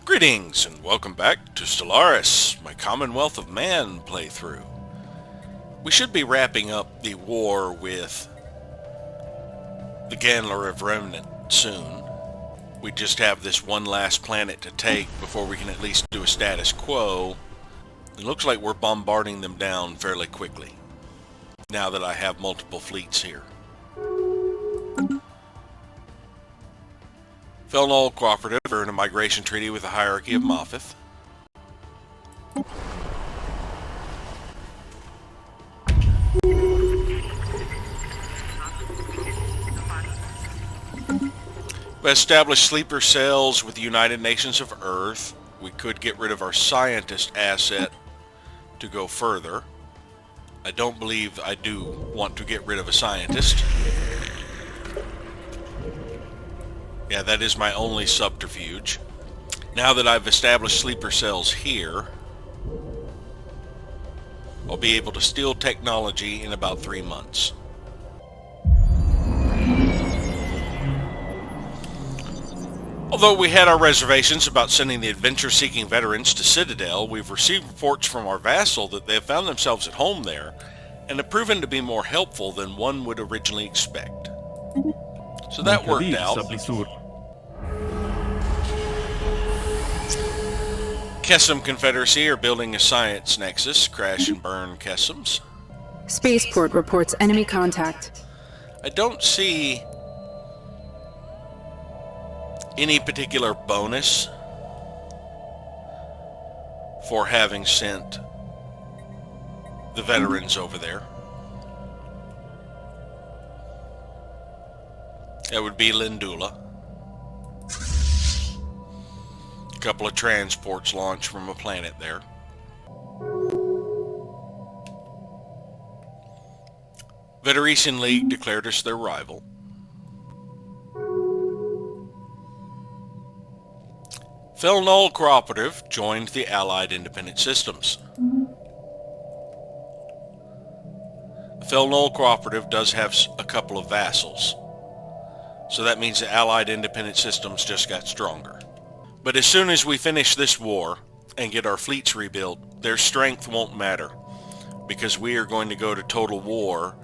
Greetings and welcome back to Stellaris, my Commonwealth of Man playthrough. We should be wrapping up the war with the Gandler of Remnant soon. We just have this one last planet to take before we can at least do a status quo. It looks like we're bombarding them down fairly quickly, now that I have multiple fleets here. Felnol Cooperative are in a migration treaty with the hierarchy of Moffith. We established sleeper cells with the United Nations of Earth. We could get rid of our scientist asset to go further. I don't believe I do want to get rid of a scientist. Yeah, that is my only subterfuge. Now that I've established sleeper cells here, I'll be able to steal technology in about 3 months. Although we had our reservations about sending the adventure-seeking veterans to Citadel, we've received reports from our vassal that they have found themselves at home there and have proven to be more helpful than one would originally expect. So that worked out. Kessim Confederacy are building a science nexus. Crash and burn Kessims. Spaceport reports enemy contact. I don't see any particular bonus for having sent the veterans over there. That would be Lindula. A couple of transports launched from a planet there. Federation League declared us their rival. Felnol Cooperative joined the Allied Independent Systems. The Felnol Cooperative does have a couple of vassals, so that means the Allied Independent Systems just got stronger. But as soon as we finish this war and get our fleets rebuilt, their strength won't matter, because we are going to go to total war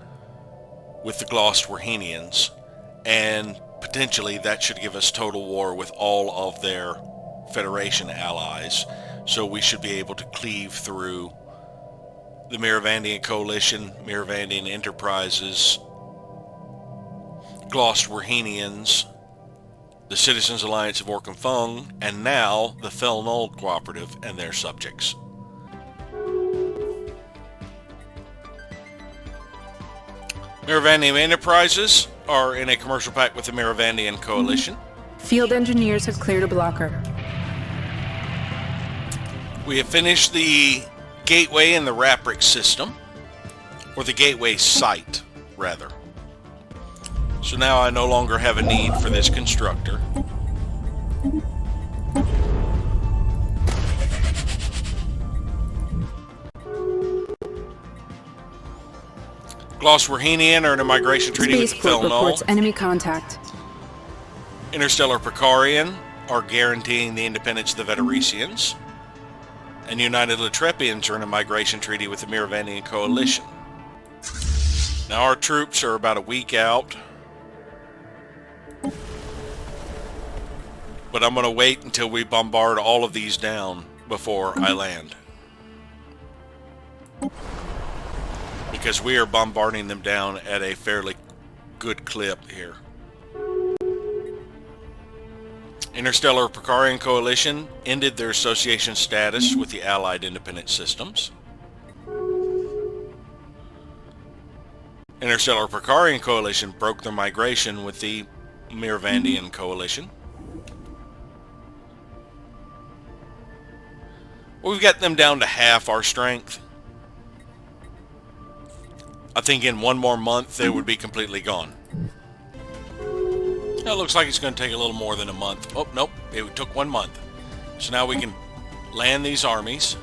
with the Glosswerhenians, and potentially that should give us total war with all of their Federation allies, so we should be able to cleave through the Miravandian Coalition, Miravandian Enterprises, Glosswerhenians, the Citizens Alliance of Orkenfung, and now the Felnol Cooperative and their subjects. Miravandian Enterprises are in a commercial pact with the Miravandian Coalition. Field engineers have cleared a blocker. We have finished the gateway in the Raprick system, or the gateway site, rather. So now I no longer have a need for this constructor. Glosswerhenian are in a migration treaty with Spaceport Felnol. reports enemy contact. Interstellar Precarian are guaranteeing the independence of the Veteresians. And United Latrepians are in a migration treaty with the Miravandian Coalition. Now our troops are about a week out. But I'm going to wait until we bombard all of these down before I land. Because we are bombarding them down at a fairly good clip here. Interstellar Precarian Coalition ended their association status with the Allied Independent Systems. Interstellar Precarian Coalition broke their migration with the Miravandian Coalition. We've got them down to half our strength. I think in one more month they would be completely gone. It looks like it's going to take a little more than a month. Oh, nope. It took 1 month. So now we can land these armies.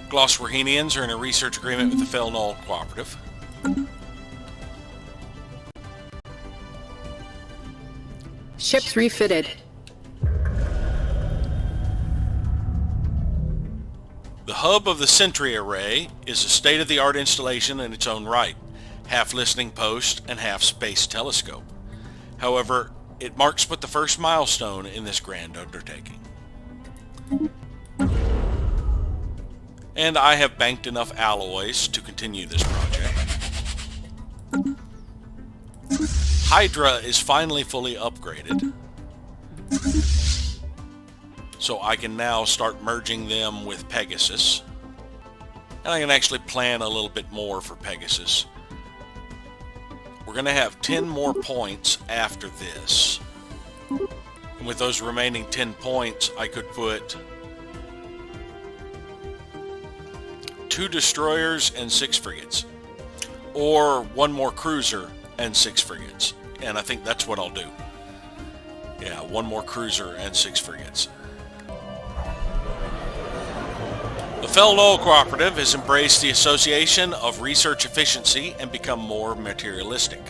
Glosswerhenians are in a research agreement with the Felnol Cooperative. Ships refitted. The hub of the Sentry Array is a state-of-the-art installation in its own right, half listening post and half space telescope. However, it marks but the first milestone in this grand undertaking. And I have banked enough alloys to continue this project. Hydra is finally fully upgraded, so I can now start merging them with Pegasus. And I can actually plan a little bit more for Pegasus. We're going to have 10 more points after this. And with those remaining 10 points, I could put 2 destroyers and 6 frigates. Or 1 more cruiser and 6 frigates. And I think that's what I'll do. Yeah, 1 more cruiser and 6 frigates. The Felnol Cooperative has embraced the association of research efficiency and become more materialistic.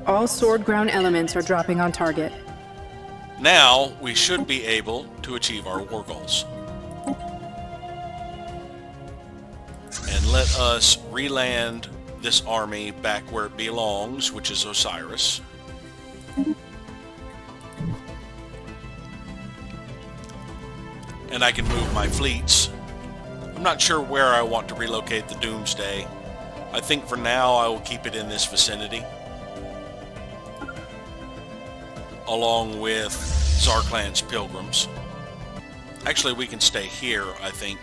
All sword ground elements are dropping on target. Now we should be able to achieve our war goals. And let us reland this army back where it belongs, which is Osiris. And I can move my fleets. I'm not sure where I want to relocate the Doomsday. I think for now I will keep it in this vicinity, along with Zarklan's Pilgrims. Actually, we can stay here, I think.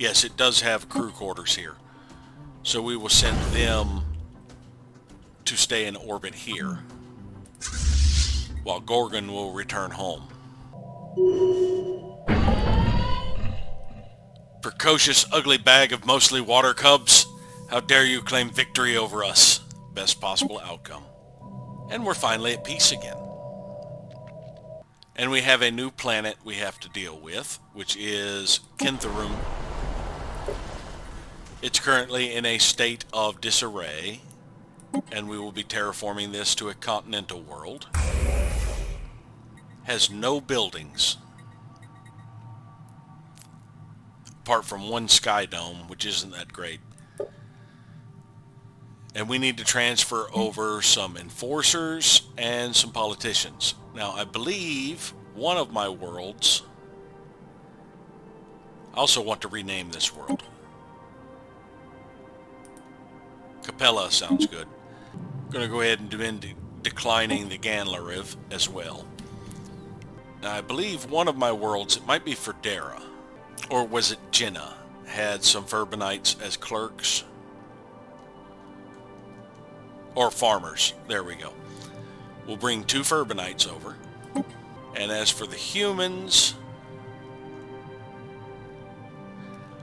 Yes, it does have crew quarters here. So we will send them to stay in orbit here, while Gorgon will return home. Precocious, ugly bag of mostly water cubs. How dare you claim victory over us? Best possible outcome. And we're finally at peace again. And we have a new planet we have to deal with, which is Kintharum. It's currently in a state of disarray, and we will be terraforming this to a continental world. Has no buildings, apart from 1 sky dome, which isn't that great. And we need to transfer over some enforcers and some politicians. Now, I believe one of my worlds... I also want to rename this world. Capella sounds good. I'm going to go ahead and do declining the Ganlariv as well. Now, I believe one of my worlds, it might be Ferdera, or was it Jenna, had some Furbanites as clerks. Or farmers. There we go. We'll bring 2 Furbanites over. And as for the humans,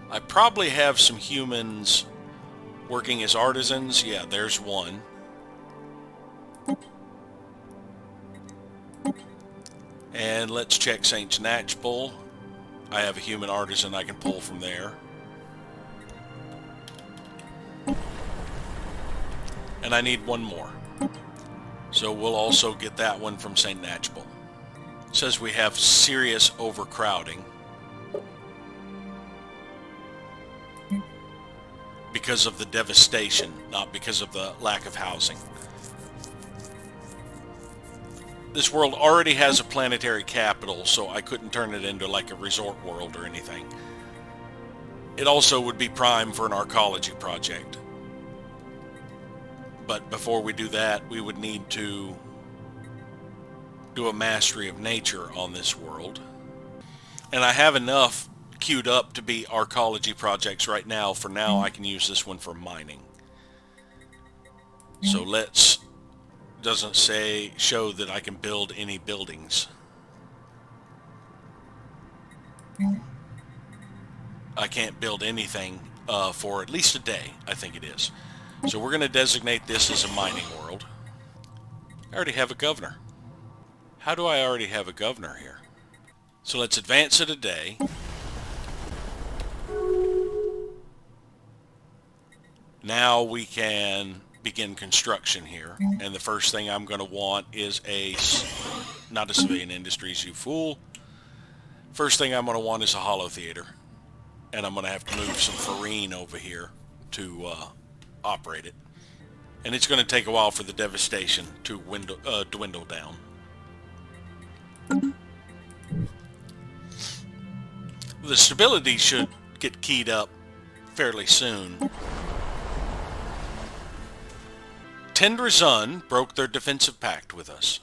I probably have some humans working as artisans. Yeah, there's one. And let's check St. Snatchbull. I have a human artisan I can pull from there. And I need 1 more. So we'll also get that one from St. Natchbull. It says we have serious overcrowding because of the devastation, not because of the lack of housing. This world already has a planetary capital, so I couldn't turn it into like a resort world or anything. It also would be prime for an archaeology project. But before we do that, we would need to do a mastery of nature on this world. And I have enough queued up to be archaeology projects right now. For now, I can use this one for mining. So let's... doesn't show that I can build any buildings. I can't build anything for at least a day, I think it is. So we're going to designate this as a mining world. I already have a governor. How do I already have a governor here? So let's advance it a day. Now we can begin construction here. And the first thing I'm going to want is a not a civilian industries, you fool. First thing I'm going to want is a holo theater. And I'm going to have to move some farine over here to operate it. And it's going to take a while for the devastation to dwindle down. The stability should get keyed up fairly soon. Tendrazun broke their defensive pact with us.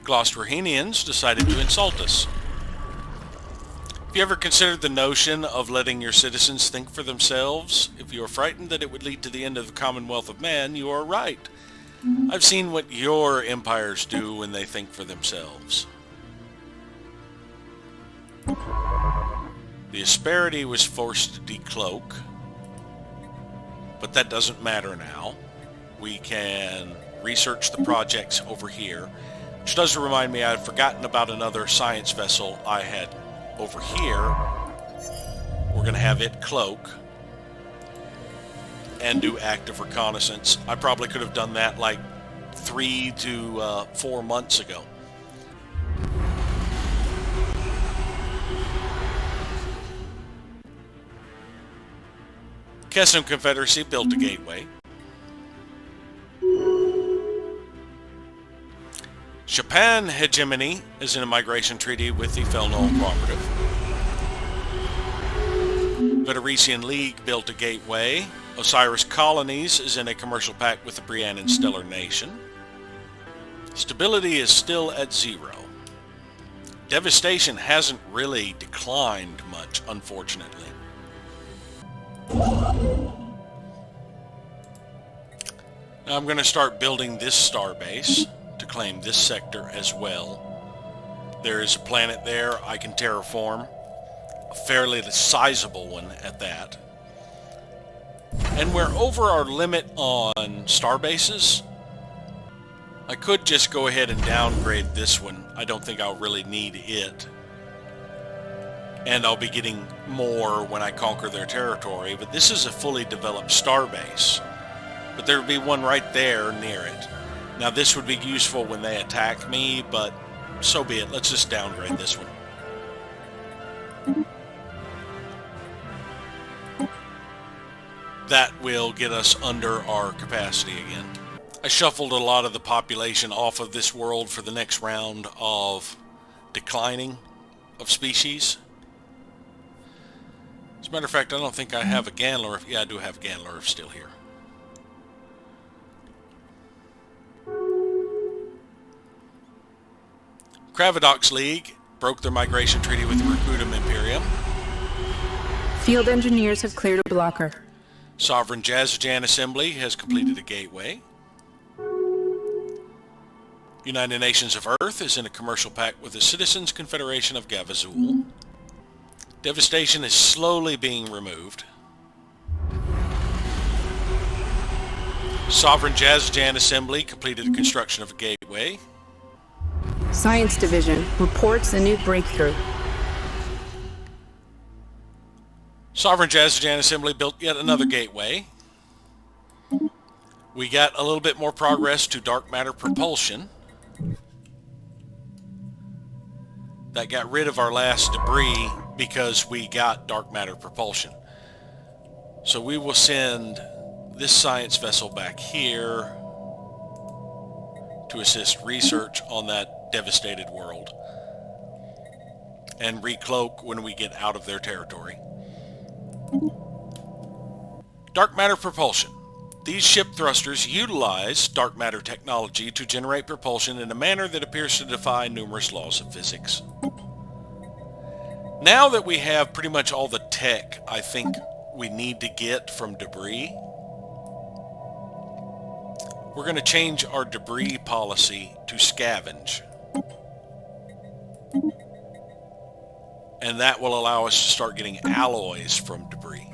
Gloucesterhenians decided to insult us. Have you ever considered the notion of letting your citizens think for themselves? If you are frightened that it would lead to the end of the Commonwealth of Man, you are right. I've seen what your empires do when they think for themselves. The Asperity was forced to decloak, but that doesn't matter now. We can research the projects over here, which does remind me I've forgotten about another science vessel I had over here. We're going to have it cloak and do active reconnaissance. I probably could have done that like 3 to 4 months ago. Kesem Confederacy built a gateway. Japan hegemony is in a migration treaty with the Felnol Cooperative. Veteresian League built a gateway. Osiris Colonies is in a commercial pact with the Brienne and Stellar Nation. Stability is still at 0. Devastation hasn't really declined much, unfortunately. Now I'm going to start building this starbase to claim this sector as well. There is a planet there I can terraform, a fairly sizable one at that. And we're over our limit on starbases. I could just go ahead and downgrade this one. I don't think I'll really need it. And I'll be getting more when I conquer their territory, but this is a fully developed starbase. But there would be one right there near it. Now this would be useful when they attack me, but so be it. Let's just downgrade this one. That will get us under our capacity again. I shuffled a lot of the population off of this world for the next round of declining of species. As a matter of fact, I don't think I have a Ganler. Yeah, I do have Ganler still here. Kravadox League broke their migration treaty with the Recruitum Imperium. Field engineers have cleared a blocker. Sovereign Jazajan Assembly has completed a gateway. United Nations of Earth is in a commercial pact with the Citizens Confederation of Gavazul. Devastation is slowly being removed. Sovereign Jazajan Assembly completed the construction of a gateway. Science Division reports a new breakthrough. Sovereign Jazajan Assembly built yet another gateway. We got a little bit more progress to dark matter propulsion. That got rid of our last debris because we got dark matter propulsion. So we will send this science vessel back here to assist research on that devastated world and recloak when we get out of their territory. Dark matter propulsion. These ship thrusters utilize dark matter technology to generate propulsion in a manner that appears to defy numerous laws of physics. Now that we have pretty much all the tech I think we need to get from debris, we're going to change our debris policy to scavenge. And that will allow us to start getting alloys from debris.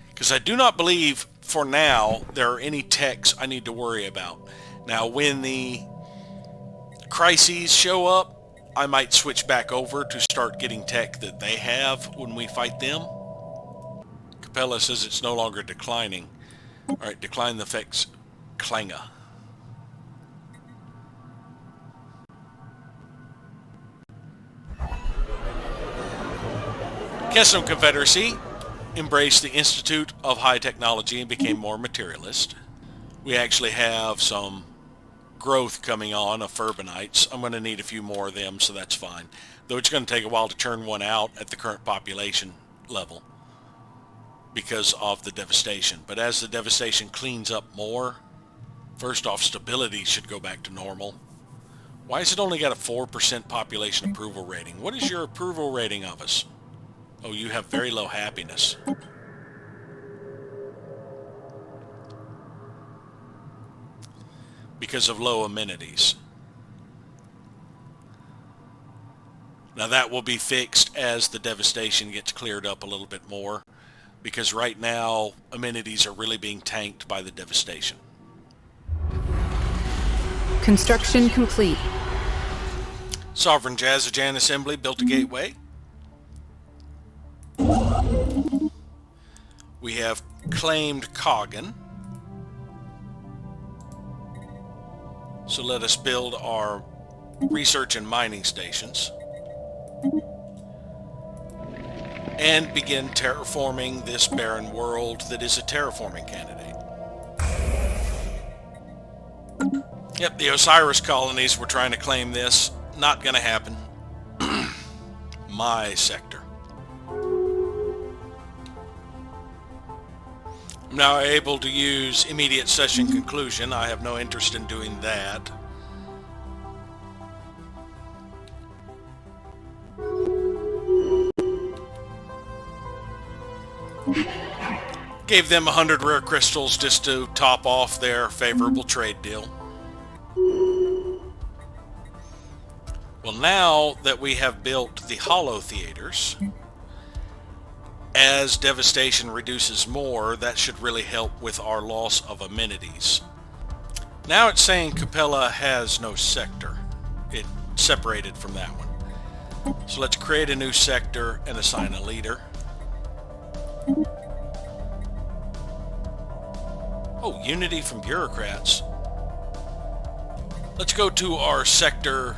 Because I do not believe, for now, there are any techs I need to worry about. Now, when the crises show up, I might switch back over to start getting tech that they have when we fight them. Capella says it's no longer declining. Alright, decline the effects Klanga. Kesem Confederacy embraced the Institute of High Technology and became more materialist. We actually have some growth coming on of Furbanites. I'm going to need a few more of them, so that's fine. Though it's going to take a while to churn one out at the current population level because of the devastation. But as the devastation cleans up more, first off, stability should go back to normal. Why has it only got a 4% population approval rating? What is your approval rating of us? Oh, you have very low happiness. Because of low amenities. Now that will be fixed as the devastation gets cleared up a little bit more, because right now amenities are really being tanked by the devastation. Construction complete. Sovereign Jazzajan Assembly built a gateway. We have claimed Coggin. So let us build our research and mining stations and begin terraforming this barren world that is a terraforming candidate. Yep, the Osiris colonies were trying to claim this. Not gonna happen. My sector. I'm now able to use immediate session conclusion. I have no interest in doing that. Gave them 100 rare crystals just to top off their favorable trade deal. Well, now that we have built the Hollow Theaters, as devastation reduces more, that should really help with our loss of amenities. Now it's saying Capella has no sector. It separated from that one. So let's create a new sector and assign a leader. Oh, unity from bureaucrats. Let's go to our sector,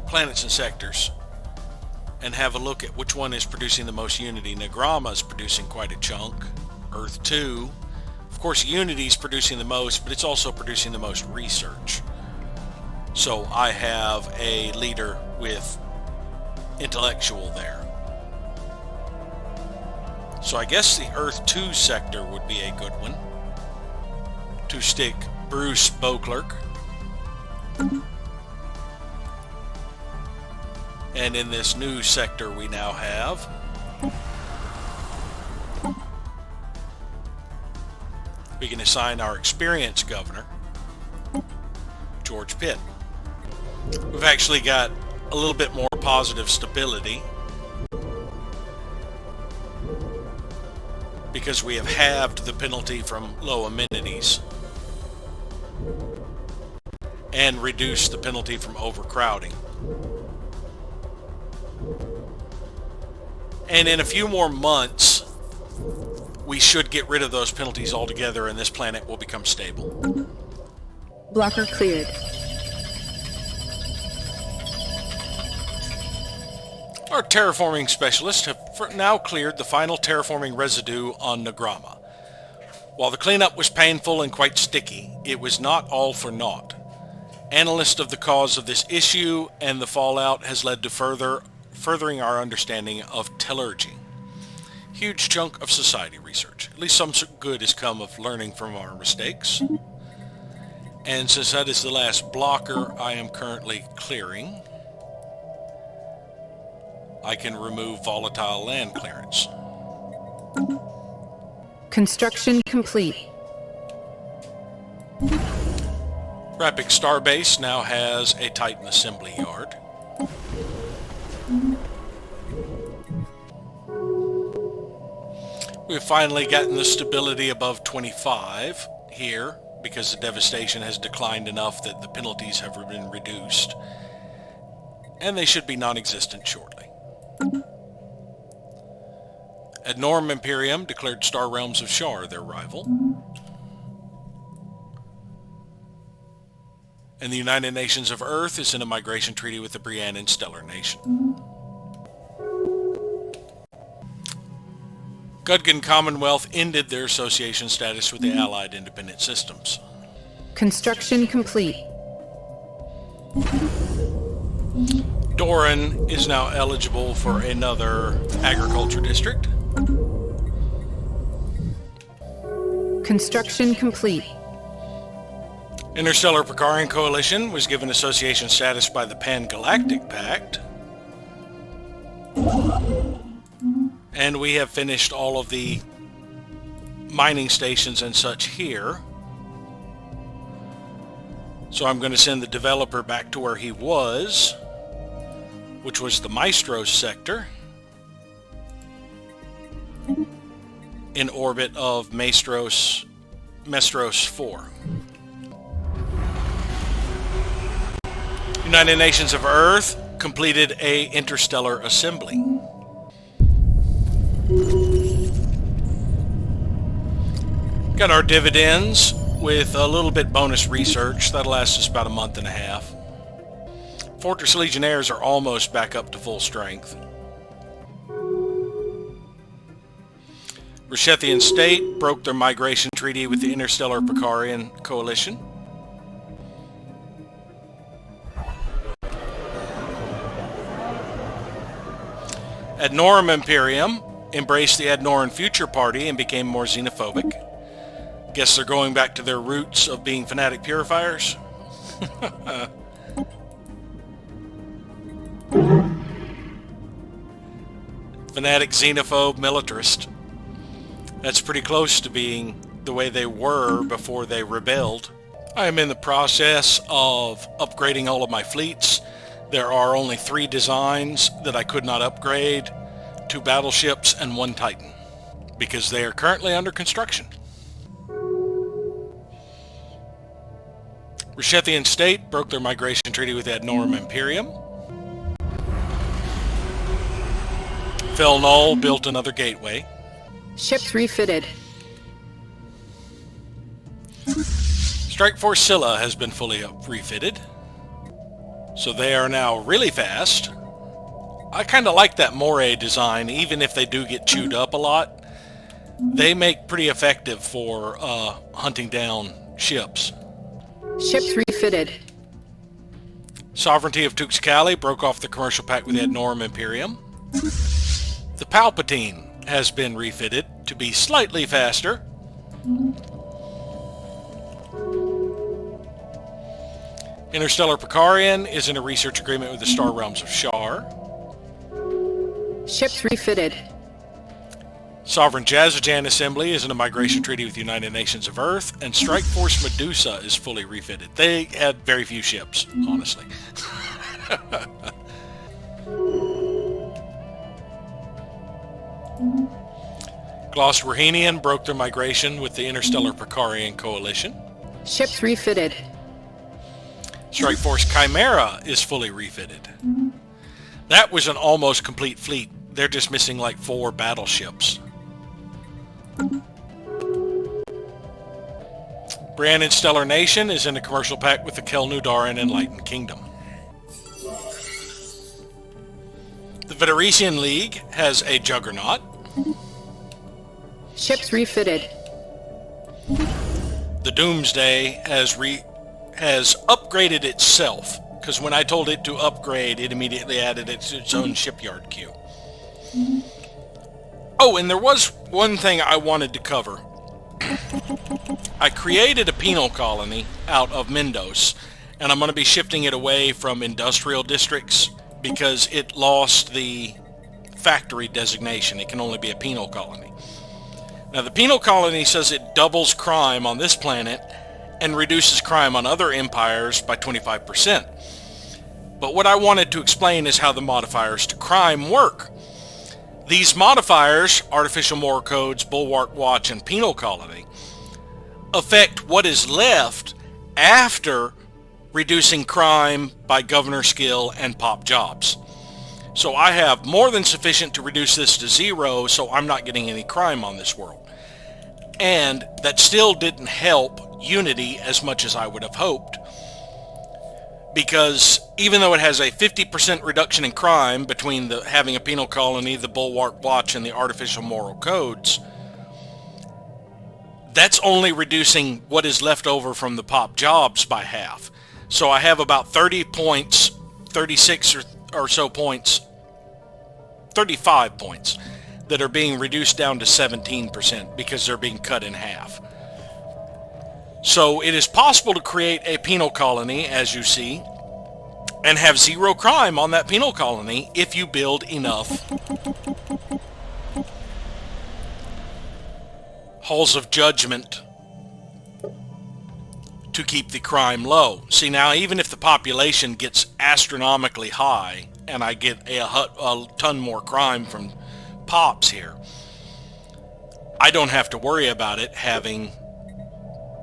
planets and sectors, and have a look at which one is producing the most unity. Nagrama is producing quite a chunk. Earth 2. Of course, Unity is producing the most, but it's also producing the most research. So I have a leader with intellectual there. So I guess the Earth 2 sector would be a good one to stick Bruce Beauclerk. And in this new sector we now have we can assign our experienced governor, George Pitt. We've actually got a little bit more positive stability because we have halved the penalty from low amenities and reduced the penalty from overcrowding. And in a few more months, we should get rid of those penalties altogether and this planet will become stable. Blocker cleared. Our terraforming specialists have now cleared the final terraforming residue on Nagrama. While the cleanup was painful and quite sticky, it was not all for naught. Analysts of the cause of this issue and the fallout has led to furthering our understanding of tellurgy. Huge chunk of society research. At least some good has come of learning from our mistakes. And since that is the last blocker I am currently clearing, I can remove volatile land clearance. Construction complete. Rapid Starbase now has a Titan assembly yard. We've finally gotten the stability above 25 here because the devastation has declined enough that the penalties have been reduced. And they should be non-existent shortly. Adnorum Imperium declared Star Realms of Shar their rival. And the United Nations of Earth is in a migration treaty with the Briannan Stellar Nation. Gudgan Commonwealth ended their association status with the Allied Independent Systems. Construction complete. Doran is now eligible for another agriculture district. Construction complete. Interstellar Pricarian Coalition was given association status by the Pan-Galactic Pact. And we have finished all of the mining stations and such here. So I'm going to send the developer back to where he was, which was the Maestros sector, in orbit of Mestros 4. United Nations of Earth completed a interstellar assembly. Got our dividends with a little bit bonus research. That'll last us about a month and a half. Fortress Legionnaires are almost back up to full strength. Rishethian State broke their migration treaty with the Interstellar Pricarian Coalition. Adnorum Imperium embraced the Adnoran Future Party and became more xenophobic. Guess they're going back to their roots of being fanatic purifiers. Fanatic, xenophobe, militarist. That's pretty close to being the way they were before they rebelled. I am in the process of upgrading all of my fleets. There are only 3 designs that I could not upgrade, 2 battleships and 1 Titan, because they are currently under construction. Rishethian State broke their migration treaty with Adnorum Imperium. Fel Null built another gateway. Ships refitted. Strike Force Scylla has been fully refitted. So they are now really fast. I kind of like that moray design, even if they do get chewed up a lot. They make pretty effective for hunting down ships. Ships refitted. Sovereignty of Tuxcali broke off the commercial pact with the Adnorum Imperium. The Palpatine has been refitted to be slightly faster. Interstellar Pricarian is in a research agreement with the Star Realms of Shar. Ships refitted. Sovereign Jazzajan Assembly is in a migration treaty with the United Nations of Earth, and Strike Force Medusa is fully refitted. They had very few ships, honestly. Gloss Rahenian broke their migration with the Interstellar Pricarian Coalition. Ships refitted. Strike Force Chimera is fully refitted. That was an almost complete fleet. They're just missing like 4 battleships. Briannan Stellar Nation is in a commercial pact with the Kel-Nudaran Enlightened Kingdom. The Veteresian League has a Juggernaut. Ships refitted. The Doomsday has upgraded itself, because when I told it to upgrade, it immediately added it to its own shipyard queue. Oh, and there was one thing I wanted to cover. I created a penal colony out of Mendos, and I'm going to be shifting it away from industrial districts because it lost the factory designation. It can only be a penal colony. Now, the penal colony says it doubles crime on this planet and reduces crime on other empires by 25%. But what I wanted to explain is how the modifiers to crime work. These modifiers, Artificial Moral Codes, Bulwark Watch, and Penal Colony, affect what is left after reducing crime by governor skill and pop jobs. So I have more than sufficient to reduce this to 0, so I'm not getting any crime on this world. And that still didn't help Unity as much as I would have hoped, because even though it has a 50% reduction in crime between having a penal colony, the bulwark watch, and the artificial moral codes, that's only reducing what is left over from the pop jobs by half. So I have about 30 points, 36 or so points, 35 points that are being reduced down to 17% because they're being cut in half. So it is possible to create a penal colony, as you see, and have 0 crime on that penal colony if you build enough halls of judgment to keep the crime low. See, now even if the population gets astronomically high and I get a ton more crime from pops here, I don't have to worry about it having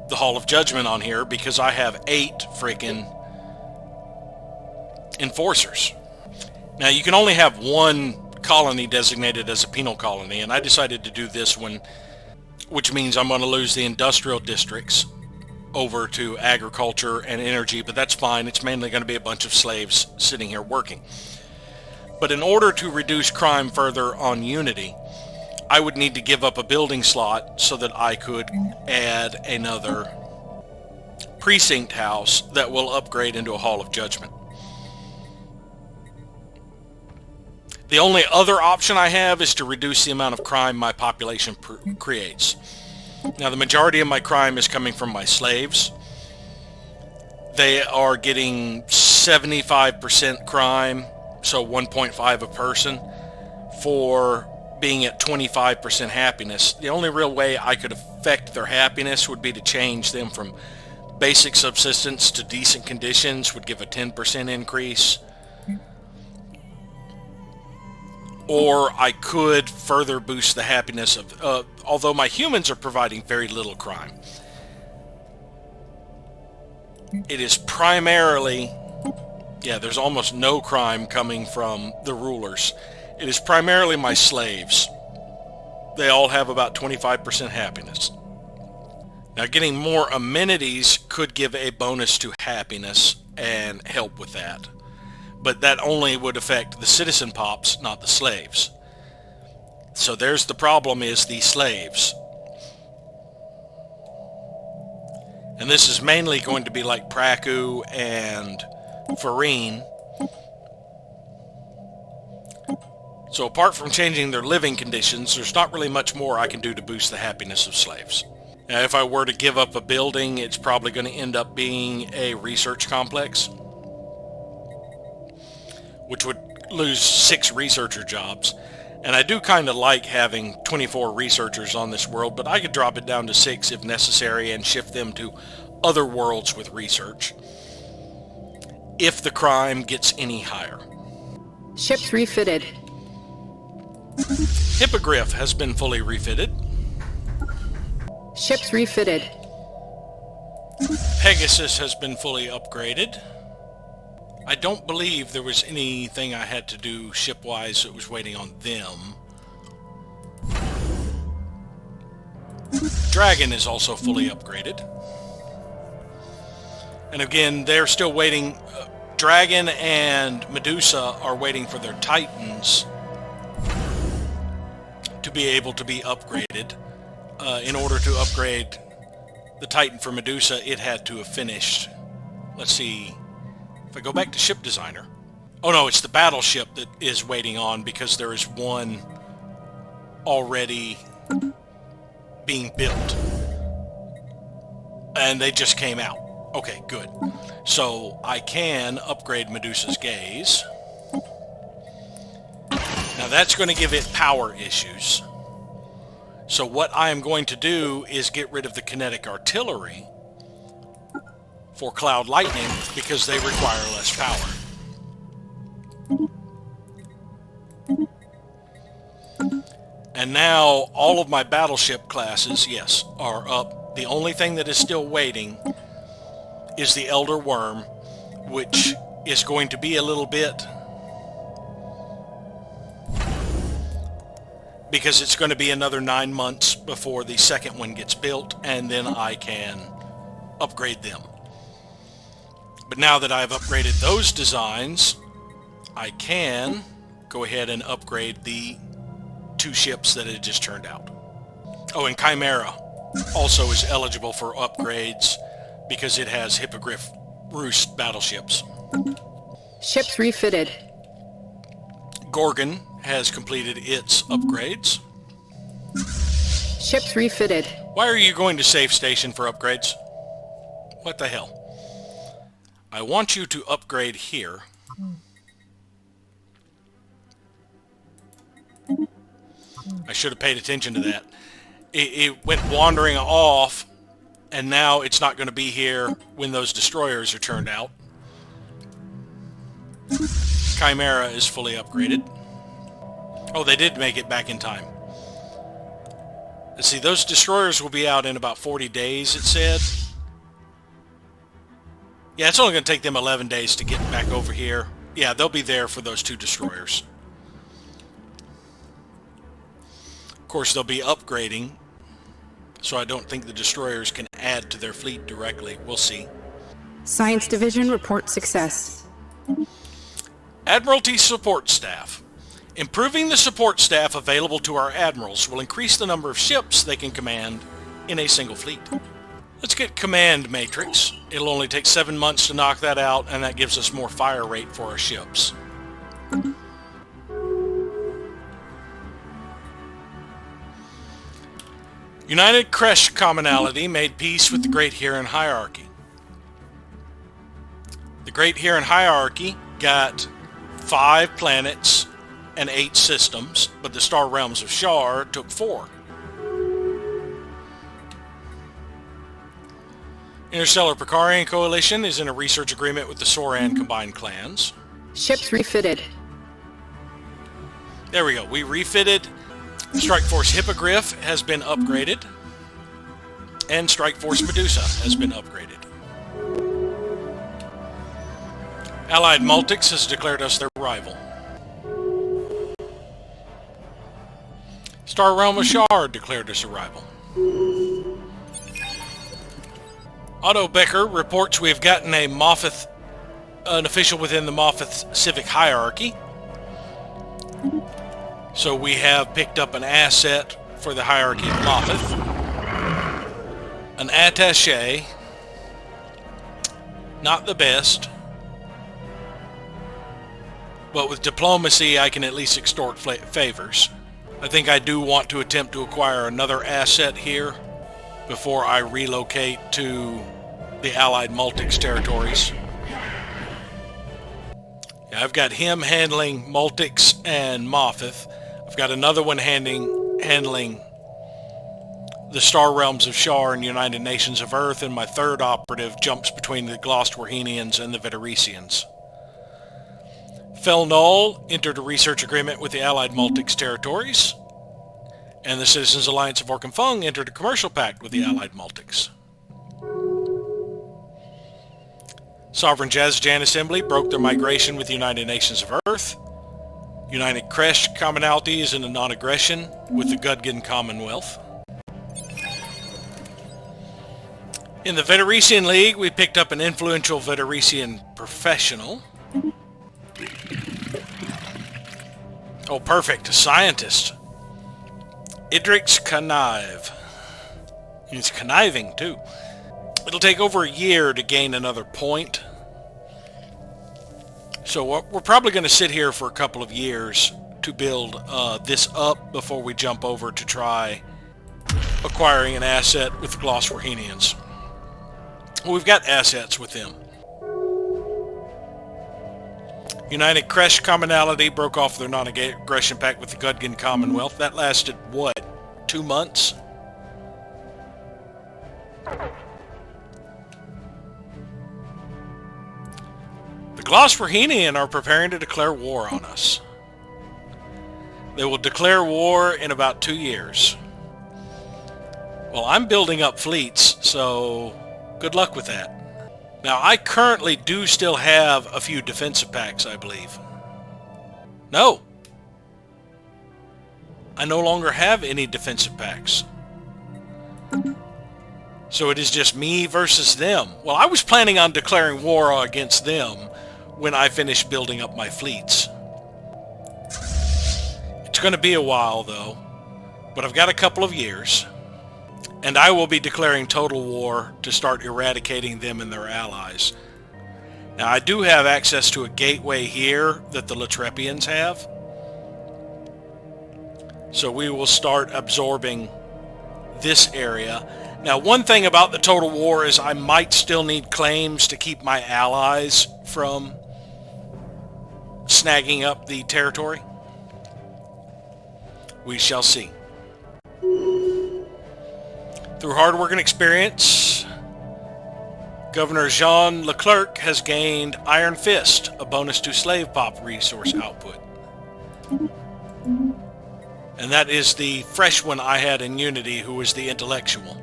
the Hall of Judgment on here because I have 8 freaking enforcers. Now you can only have 1 colony designated as a penal colony, and I decided to do this one, which means I'm going to lose the industrial districts over to agriculture and energy, but that's fine. It's mainly going to be a bunch of slaves sitting here working. But in order to reduce crime further on Unity, I would need to give up a building slot so that I could add another precinct house that will upgrade into a Hall of Judgment. The only other option I have is to reduce the amount of crime my population creates. Now, the majority of my crime is coming from my slaves. They are getting 75% crime, so 1.5 a person, for being at 25% happiness. The only real way I could affect their happiness would be to change them from basic subsistence to decent conditions, would give a 10% increase. Or I could further boost the happiness of, although my humans are providing very little crime. It is primarily, there's almost no crime coming from the rulers. It is primarily my slaves. They all have about 25% happiness. Now, getting more amenities could give a bonus to happiness and help with that. But that only would affect the citizen pops, not the slaves. So there's the problem, is the slaves. And this is mainly going to be like Praku and Farine. So apart from changing their living conditions, there's not really much more I can do to boost the happiness of slaves. Now, if I were to give up a building, it's probably going to end up being a research complex, which would lose 6 researcher jobs. And I do kind of like having 24 researchers on this world, but I could drop it down to 6 if necessary and shift them to other worlds with research if the crime gets any higher. Ships refitted. Hippogriff has been fully refitted. Ships refitted. Pegasus has been fully upgraded. I don't believe there was anything I had to do ship-wise that was waiting on them. Dragon is also fully upgraded. And again, they're still waiting. Dragon and Medusa are waiting for their Titans to be able to be upgraded. In order to upgrade the Titan for Medusa, it had to have finished. Let's see. If I go back to ship designer. Oh no, it's the battleship that is waiting on because there is one already being built. And they just came out. Okay, good. So I can upgrade Medusa's gaze. Now that's going to give it power issues. So what I am going to do is get rid of the kinetic artillery for Cloud Lightning because they require less power. And now all of my battleship classes, yes, are up. The only thing that is still waiting is the Elder Worm, which is going to be a little bit because it's going to be another 9 months before the second one gets built, and then I can upgrade them. But now that I've upgraded those designs, I can go ahead and upgrade the 2 ships that had just turned out. Oh, and Chimera also is eligible for upgrades because it has Hippogriff Roost battleships. Ships refitted. Gorgon has completed its upgrades. Ships refitted. Why are you going to Safe Station for upgrades? What the hell? I want you to upgrade here. I should have paid attention to that. It went wandering off, and now it's not going to be here when those destroyers are turned out. Chimera is fully upgraded. Oh, they did make it back in time. Let's see, those destroyers will be out in about 40 days, it said. Yeah, it's only going to take them 11 days to get back over here. Yeah, they'll be there for those 2 destroyers. Of course, they'll be upgrading, so I don't think the destroyers can add to their fleet directly. We'll see. Science Division report success. Admiralty Support Staff. Improving the support staff available to our admirals will increase the number of ships they can command in a single fleet. Let's get Command Matrix. It'll only take 7 months to knock that out, and that gives us more fire rate for our ships. United Creche Commonality made peace with the Great Huron Hierarchy. The Great Huron Hierarchy got 5 planets and 8 systems, but the Star Realms of Shar took 4. Interstellar Picarian Coalition is in a research agreement with the Soran combined clans. Ships refitted. There we go. We refitted. Strike Force Hippogriff has been upgraded. And Strike Force Medusa has been upgraded. Allied Multics has declared us their rival. Star Realm of Shar declared us a rival. Otto Becker reports we have gotten a Moffith, an official within the Moffith civic hierarchy. So we have picked up an asset for the hierarchy of Moffith. An attaché. Not the best. But with diplomacy I can at least extort favors. I think I do want to attempt to acquire another asset here before I relocate to the Allied Multics territories. Yeah, I've got him handling Multics and Moffith. I've got another one handling the Star Realms of Shar and United Nations of Earth, and my third operative jumps between the Glostwarhenians and the Vitarisians. Fel Null entered a research agreement with the Allied Multics territories, and the Citizens Alliance of Orkenfung entered a commercial pact with the Allied Multics. Sovereign Jazjan Assembly broke their migration with the United Nations of Earth. United Creche Commonalty is in a non-aggression with the Gudgan Commonwealth. In the Vitarisian League, we picked up an influential Vitarisian professional. Oh, perfect. A scientist. Idrix Connive. He's conniving, too. It'll take over a year to gain another point. So we're probably going to sit here for a couple of years to build this up before we jump over to try acquiring an asset with the Glostwarhenians. Well, we've got assets with them. United Creche Commonality broke off their non-aggression pact with the Gudgan Commonwealth. That lasted, what, 2 months? The Glostwarhenian are preparing to declare war on us. They will declare war in about 2 years. Well, I'm building up fleets, so good luck with that. Now, I currently do still have a few defensive packs, I believe. No. I no longer have any defensive packs. So it is just me versus them. Well, I was planning on declaring war against them when I finish building up my fleets. It's going to be a while, though, but I've got a couple of years, and I will be declaring total war to start eradicating them and their allies. Now, I do have access to a gateway here that the Latrepians have, so we will start absorbing this area. Now, one thing about the total war is I might still need claims to keep my allies from snagging up the territory. We shall see. Through hard work and experience, Governor Jean Leclerc has gained Iron Fist, a bonus to slave pop resource output. And that is the fresh one I had in Unity, who was the intellectual.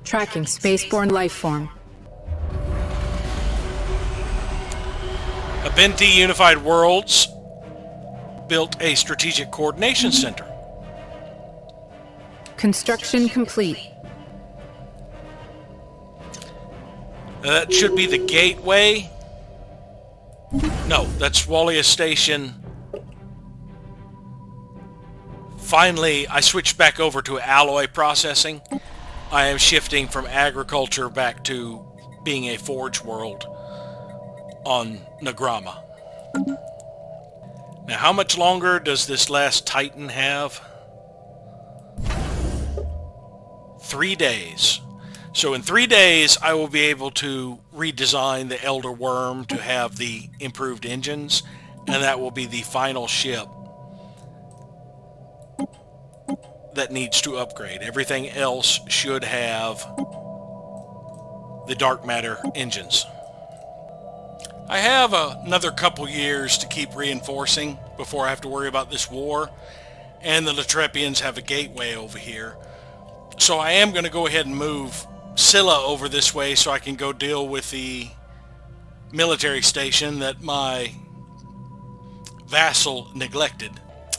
Tracking spaceborne life form. Abenti Unified Worlds built a strategic coordination center. Construction complete. That should be the gateway. No, that's Wallia Station. Finally, I switched back over to alloy processing. I am shifting from agriculture back to being a forge world on Nagrama. Now, how much longer does this last Titan have? 3 days. So in 3 days, I will be able to redesign the Elder Worm to have the improved engines, and that will be the final ship that needs to upgrade. Everything else should have the dark matter engines. I have another couple years to keep reinforcing before I have to worry about this war, and the Latrepians have a gateway over here. So I am going to go ahead and move Scylla over this way so I can go deal with the military station that my vassal neglected.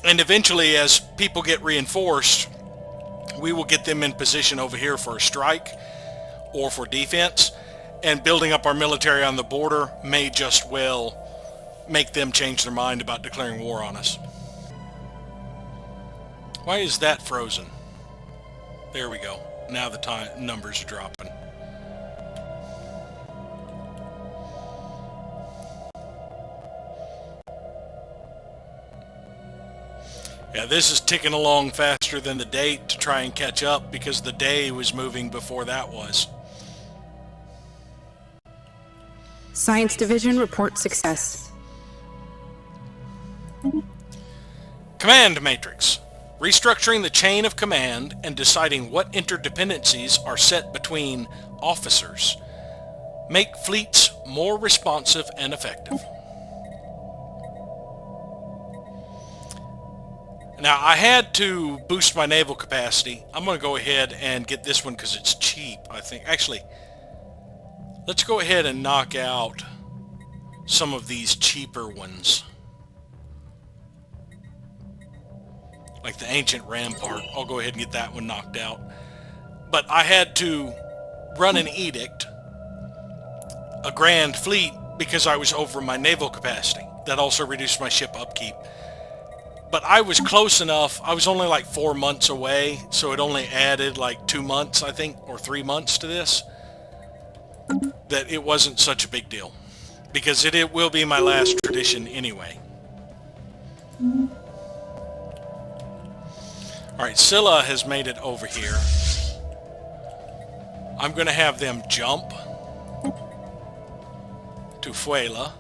And eventually, as people get reinforced, we will get them in position over here for a strike or for defense, and building up our military on the border may just well make them change their mind about declaring war on us. Why is that frozen? There we go. Now the numbers are dropping. Yeah, this is ticking along faster than the date to try and catch up because the day was moving before that was. Science Division report success. Command matrix. Restructuring the chain of command and deciding what interdependencies are set between officers. Make fleets more responsive and effective. Now, I had to boost my naval capacity. I'm going to go ahead and get this one because it's cheap, I think. Actually, let's go ahead and knock out some of these cheaper ones. Like the Ancient Rampart. I'll go ahead and get that one knocked out. But I had to run an edict, a Grand Fleet, because I was over my naval capacity. That also reduced my ship upkeep. But I was close enough. I was only like 4 months away, so it only added like 2 months, I think, or 3 months to this, that it wasn't such a big deal. Because it will be my last tradition anyway. Alright, Scylla has made it over here. I'm going to have them jump to Fuela.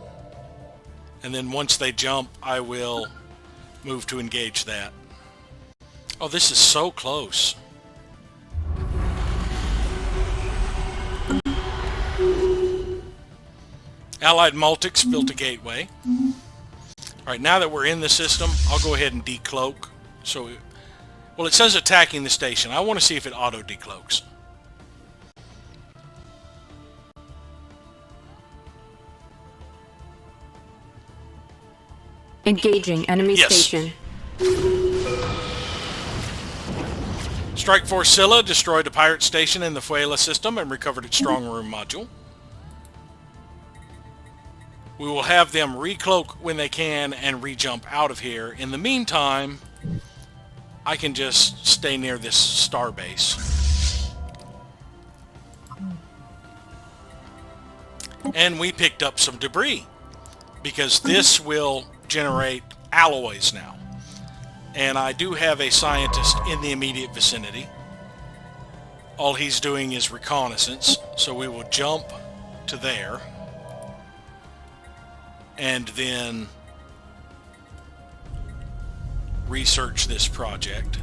And then once they jump, I will move to engage that. Oh, this is so close. Allied Multics built a gateway. Alright, now that we're in the system, I'll go ahead and decloak. Well, it says attacking the station. I want to see if it auto-decloaks. Engaging enemy Yes. station. Strike Force Scylla destroyed a pirate station in the Fuela system and recovered its strong room module. We will have them recloak when they can and re-jump out of here. In the meantime, I can just stay near this star base. And we picked up some debris, because this will generate alloys now. And I do have a scientist in the immediate vicinity. All he's doing is reconnaissance, so we will jump to there. And then research this project.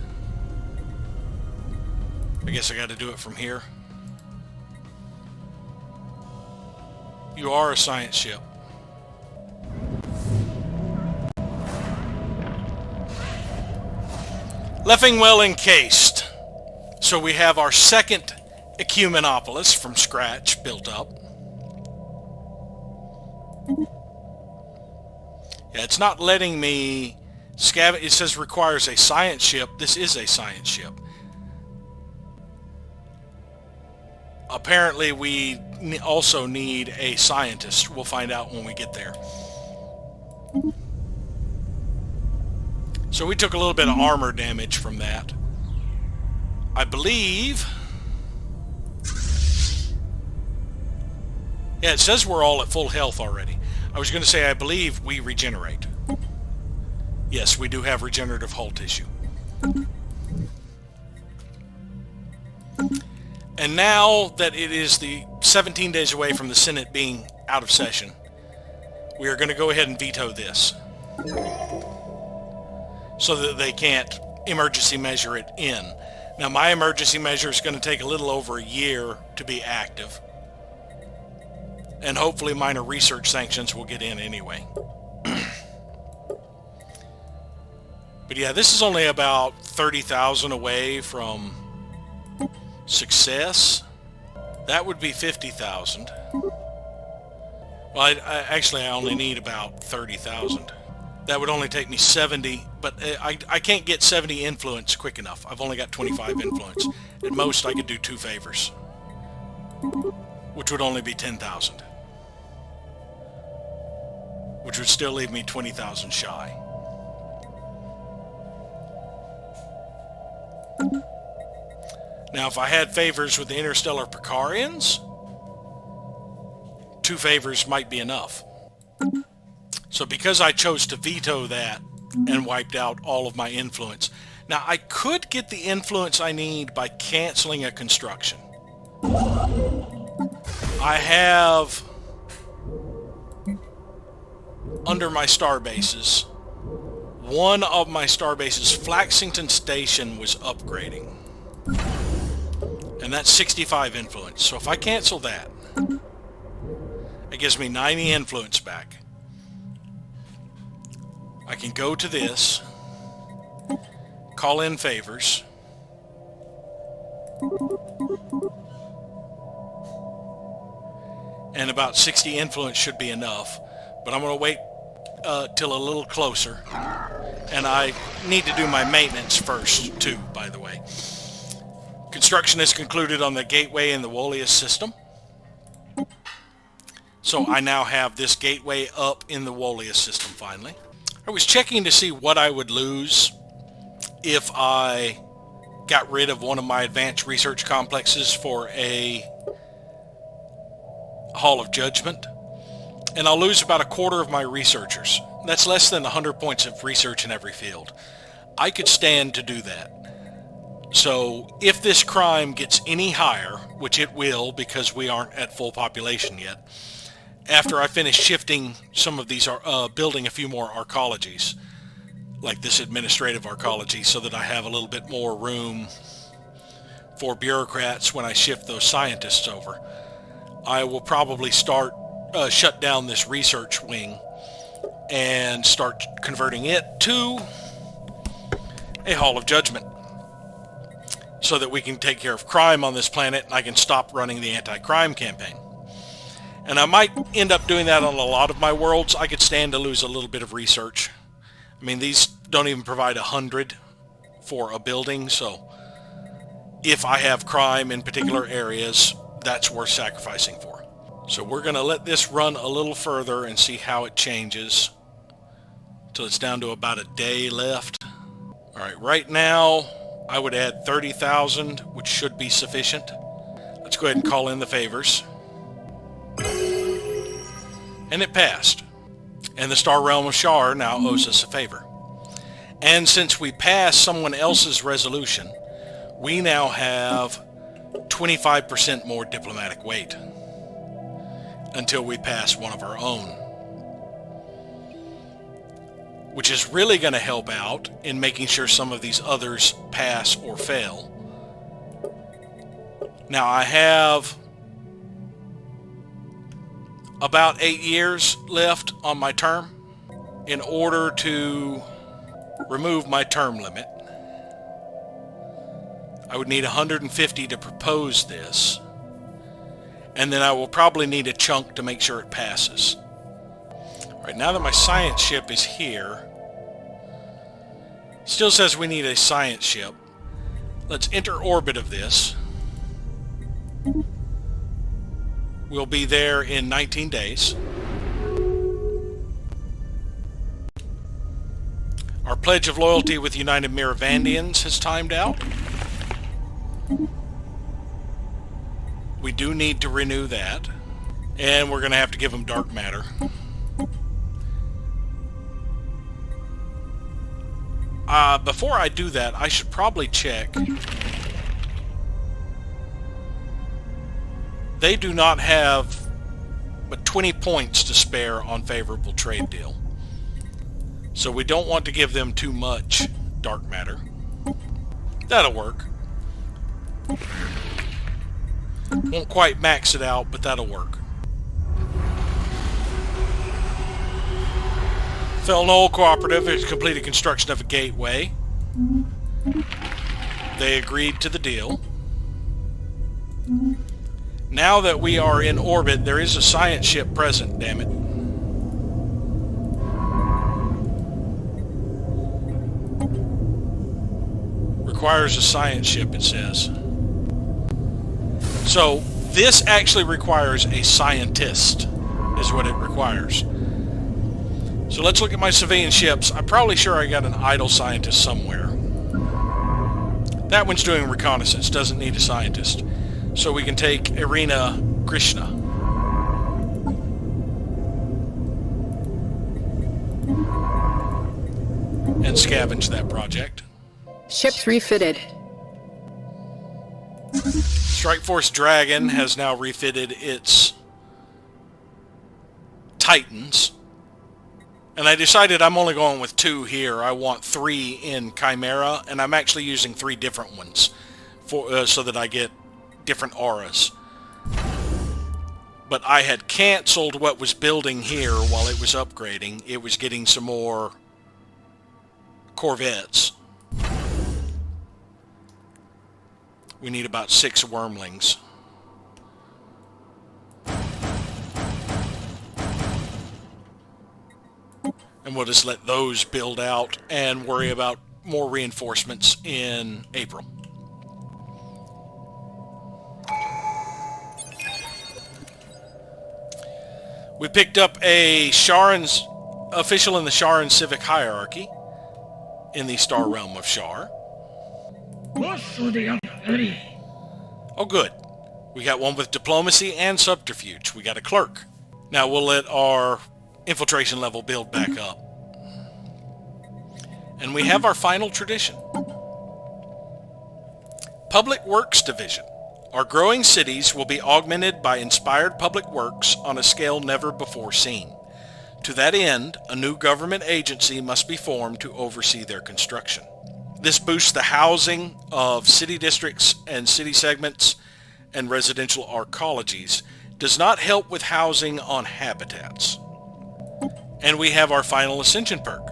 I guess I got to do it from here. You are a science ship. Leffing well encased. So we have our second Ecumenopolis from scratch built up. Yeah, it's not letting me scavenge. It says requires a science ship. This is a science ship. Apparently we also need a scientist. We'll find out when we get there. So we took a little bit of armor damage from that. I believe... Yeah, it says we're all at full health already. I was going to say I believe we regenerate. Yes, we do have regenerative hull tissue. And now that it is the 17 days away from the Senate being out of session, we are going to go ahead and veto this, so that they can't emergency measure it in. Now my emergency measure is going to take a little over a year to be active. And hopefully minor research sanctions will get in anyway. But yeah, this is only about 30,000 away from success. That would be 50,000. Well, actually I only need about 30,000. That would only take me 70, but I can't get 70 influence quick enough. I've only got 25 influence. At most I could do 2 favors, which would only be 10,000. Which would still leave me 20,000 shy. Now if I had favors with the interstellar Precarians, 2 favors might be enough. So because I chose to veto that and wiped out all of my influence. Now I could get the influence I need by canceling a construction. I have, under my star bases, one of my star bases, Flaxington Station, was upgrading. And that's 65 influence. So if I cancel that, it gives me 90 influence back. I can go to this, call in favors, and about 60 influence should be enough, but I'm going to wait till a little closer, and I need to do my maintenance first too, by the way. Construction is concluded on the gateway in the Wolius system. So I now have this gateway up in the Wolius system finally. I was checking to see what I would lose if I got rid of one of my advanced research complexes for a Hall of Judgment. And I'll lose about a quarter of my researchers. That's less than 100 points of research in every field. I could stand to do that. So if this crime gets any higher, which it will because we aren't at full population yet, after I finish shifting some of these, building a few more arcologies, like this administrative arcology, so that I have a little bit more room for bureaucrats when I shift those scientists over, I will probably shut down this research wing and start converting it to a Hall of Judgment, so that we can take care of crime on this planet and I can stop running the anti-crime campaign. And I might end up doing that on a lot of my worlds. I could stand to lose a little bit of research I mean, these don't even provide 100 for a building, so if I have crime in particular areas, that's worth sacrificing for. So we're going to let this run a little further and see how it changes till it's down to about a day left. All right, right now I would add 30,000, which should be sufficient. Let's go ahead and call in the favors. And it passed. And the Star Realm of Shar now owes us a favor. And since we passed someone else's resolution, we now have 25% more diplomatic weight until we pass one of our own, which is really going to help out in making sure some of these others pass or fail. Now I have about 8 years left on my term. In order to remove my term limit, I would need 150 to propose this, and then I will probably need a chunk to make sure it passes. All right, now that my science ship is here, still says we need a science ship. Let's enter orbit of this. We'll be there in 19 days. Our pledge of loyalty with United Miravandians has timed out. We do need to renew that. And we're going to have to give them dark matter. Before I do that, I should probably check. They do not have but 20 points to spare on favorable trade deal. So we don't want to give them too much dark matter. That'll work. Won't quite max it out, but that'll work. Felnol Cooperative has completed construction of a gateway. They agreed to the deal. Now that we are in orbit, there is a science ship present, damn it. Requires a science ship, it says. So, this actually requires a scientist, is what it requires. So let's look at my civilian ships. I'm probably sure I got an idle scientist somewhere. That one's doing reconnaissance, doesn't need a scientist. So we can take Irina Krishna. And scavenge that project. Ships refitted. Strike Force Dragon has now refitted its Titans. And I decided I'm only going with 2 here. I want 3 in Chimera, and I'm actually using 3 different ones for so that I get different auras. But I had canceled what was building here while it was upgrading. It was getting some more Corvettes. We need about 6 wormlings. And we'll just let those build out and worry about more reinforcements in April. We picked up a Sharan's official in the Sharan civic hierarchy in the Star Realm of Shar. Oh, good. We got one with diplomacy and subterfuge. We got a clerk. Now we'll let our infiltration level build back up. And we have our final tradition. Public Works Division. Our growing cities will be augmented by inspired public works on a scale never before seen. To that end, a new government agency must be formed to oversee their construction. This boosts the housing of city districts and city segments and residential arcologies, does not help with housing on habitats. And we have our final Ascension perk.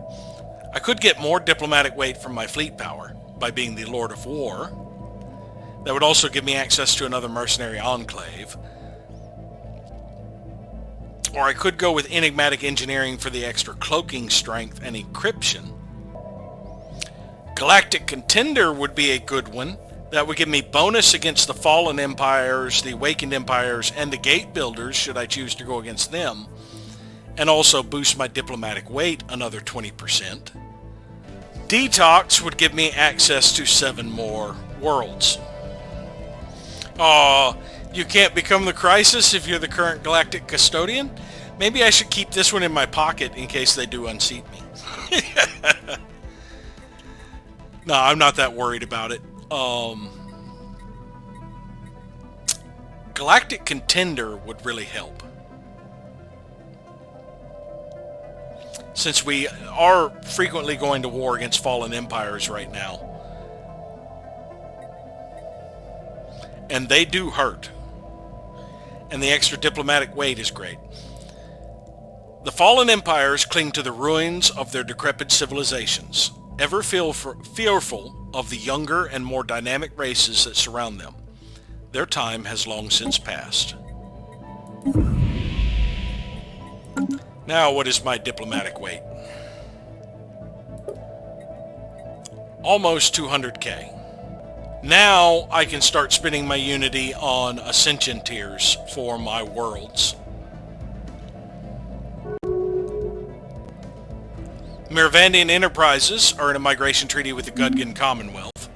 I could get more diplomatic weight from my fleet power by being the Lord of War. That would also give me access to another mercenary enclave. Or I could go with enigmatic engineering for the extra cloaking strength and encryption. Galactic Contender would be a good one. That would give me bonus against the Fallen Empires, the Awakened Empires, and the Gate Builders, should I choose to go against them. And also boost my diplomatic weight another 20%. Detox would give me access to 7 more worlds. Aw, you can't become the Crisis if you're the current Galactic Custodian? Maybe I should keep this one in my pocket in case they do unseat me. No, I'm not that worried about it. Galactic Contender would really help. Since we are frequently going to war against fallen empires right now. And they do hurt. And the extra diplomatic weight is great. The fallen empires cling to the ruins of their decrepit civilizations, ever fearful of the younger and more dynamic races that surround them. Their time has long since passed. Now, what is my diplomatic weight? Almost 200k. Now I can start spending my unity on Ascension tiers for my worlds. Miravandian Enterprises are in a migration treaty with the Gudgan Commonwealth.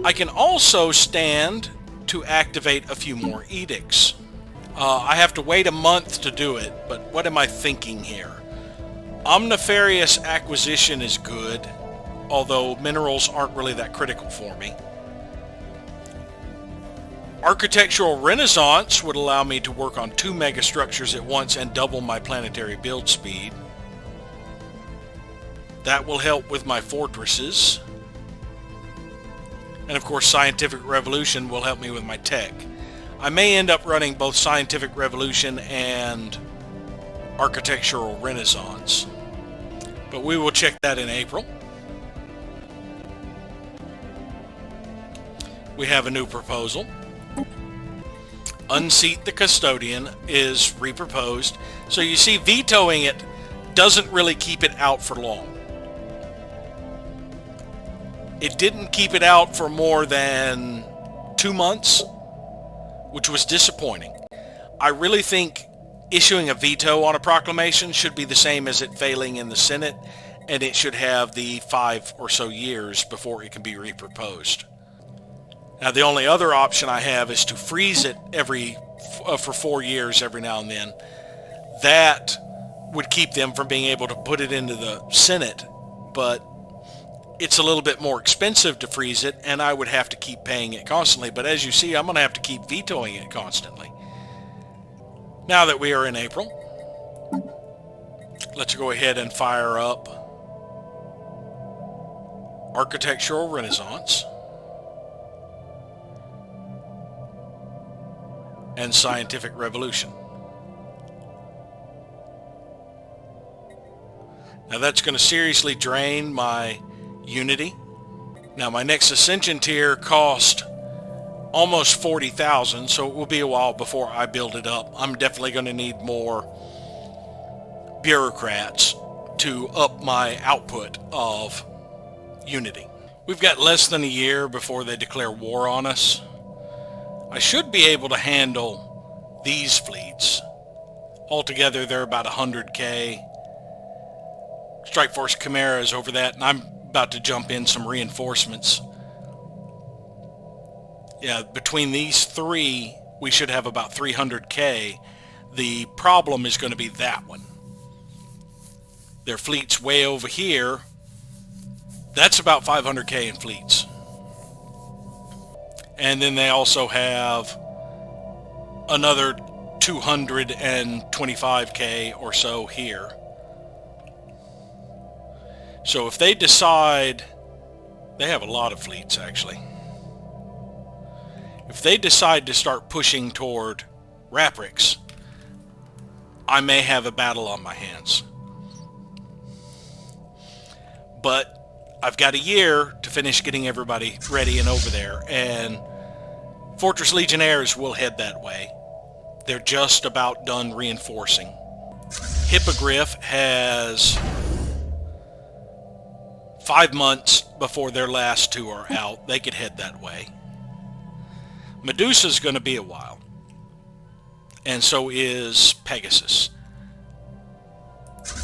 I can also stand to activate a few more edicts. I have to wait a month to do it, but what am I thinking here? Omnifarious Acquisition is good, although minerals aren't really that critical for me. Architectural Renaissance would allow me to work on 2 megastructures at once and double my planetary build speed. That will help with my fortresses. And of course, Scientific Revolution will help me with my tech. I may end up running both Scientific Revolution and Architectural Renaissance. But we will check that in April. We have a new proposal. Unseat the Custodian is reproposed. So you see, vetoing it doesn't really keep it out for long. It didn't keep it out for more than 2 months, which was disappointing. I really think issuing a veto on a proclamation should be the same as it failing in the Senate, and it should have the 5 or so years before it can be reproposed. Now, the only other option I have is to freeze it for 4 years every now and then. That would keep them from being able to put it into the Senate, but it's a little bit more expensive to freeze it, and I would have to keep paying it constantly. But as you see, I'm going to have to keep vetoing it constantly. Now that we are in April, let's go ahead and fire up Architectural Renaissance and Scientific Revolution. Now that's going to seriously drain my unity. Now my next Ascension tier cost almost 40,000, so it will be a while before I build it up. I'm definitely going to need more bureaucrats to up my output of unity. We've got less than a year before they declare war on us. I should be able to handle these fleets. Altogether they're about 100k. Strike Force Chimera is over that, and I'm about to jump in some reinforcements. Yeah, between these 3, we should have about 300k. The problem is going to be that one. Their fleet's way over here. That's about 500k in fleets. And then they also have another 225k or so here. So if they decide, they have a lot of fleets actually. If they decide to start pushing toward Raprix, I may have a battle on my hands. But I've got a year to finish getting everybody ready and over there, and Fortress Legionnaires will head that way. They're just about done reinforcing. Hippogriff has 5 months before their last two are out. They could head that way. Medusa's going to be a while. And so is Pegasus.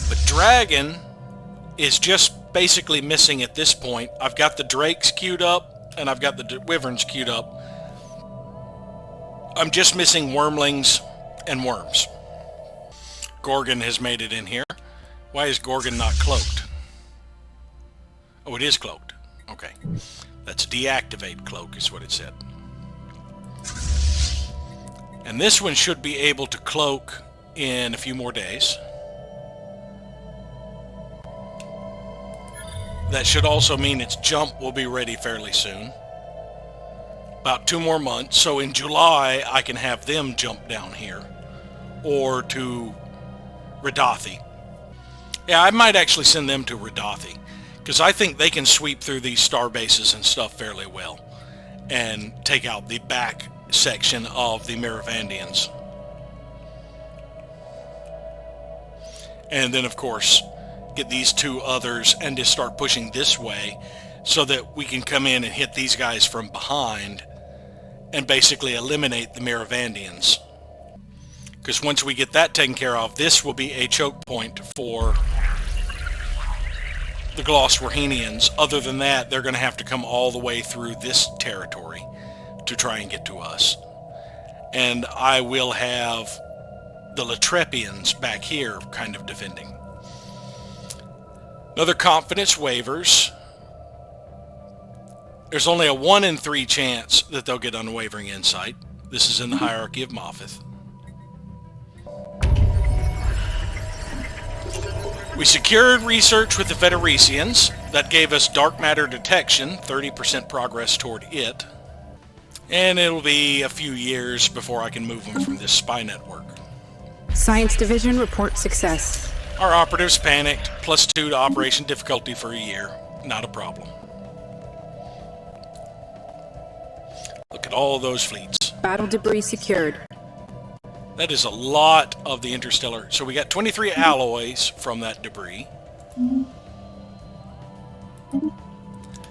But Dragon is just basically missing at this point. I've got the Drakes queued up, and I've got the Wyverns queued up. I'm just missing Wormlings and Worms. Gorgon has made it in here. Why is Gorgon not cloaked? Oh, it is cloaked. Okay. That's deactivate cloak is what it said. And this one should be able to cloak in a few more days. That should also mean its jump will be ready fairly soon. About 2 more months. So in July, I can have them jump down here. Or to Redathi. Yeah, I might actually send them to Redathi. Because I think they can sweep through these star bases and stuff fairly well. And take out the back section of the Miravandians. And then, of course, get these 2 others and just start pushing this way so that we can come in and hit these guys from behind and basically eliminate the Miravandians. Because once we get that taken care of, this will be a choke point for the Glosswerhenians. Other than that, they're going to have to come all the way through this territory to try and get to us. And I will have the Latrepians back here kind of defending. Another confidence waivers. There's only a 1 in 3 chance that they'll get unwavering insight. This is in the hierarchy of Moffith. We secured research with the Federicians. That gave us dark matter detection, 30% progress toward it. And it'll be a few years before I can move them from this spy network. Science Division report success. Our operatives panicked, +2 to operation difficulty for a year. Not a problem. Look at all those fleets. Battle debris secured. That is a lot of the interstellar. So we got 23 alloys from that debris.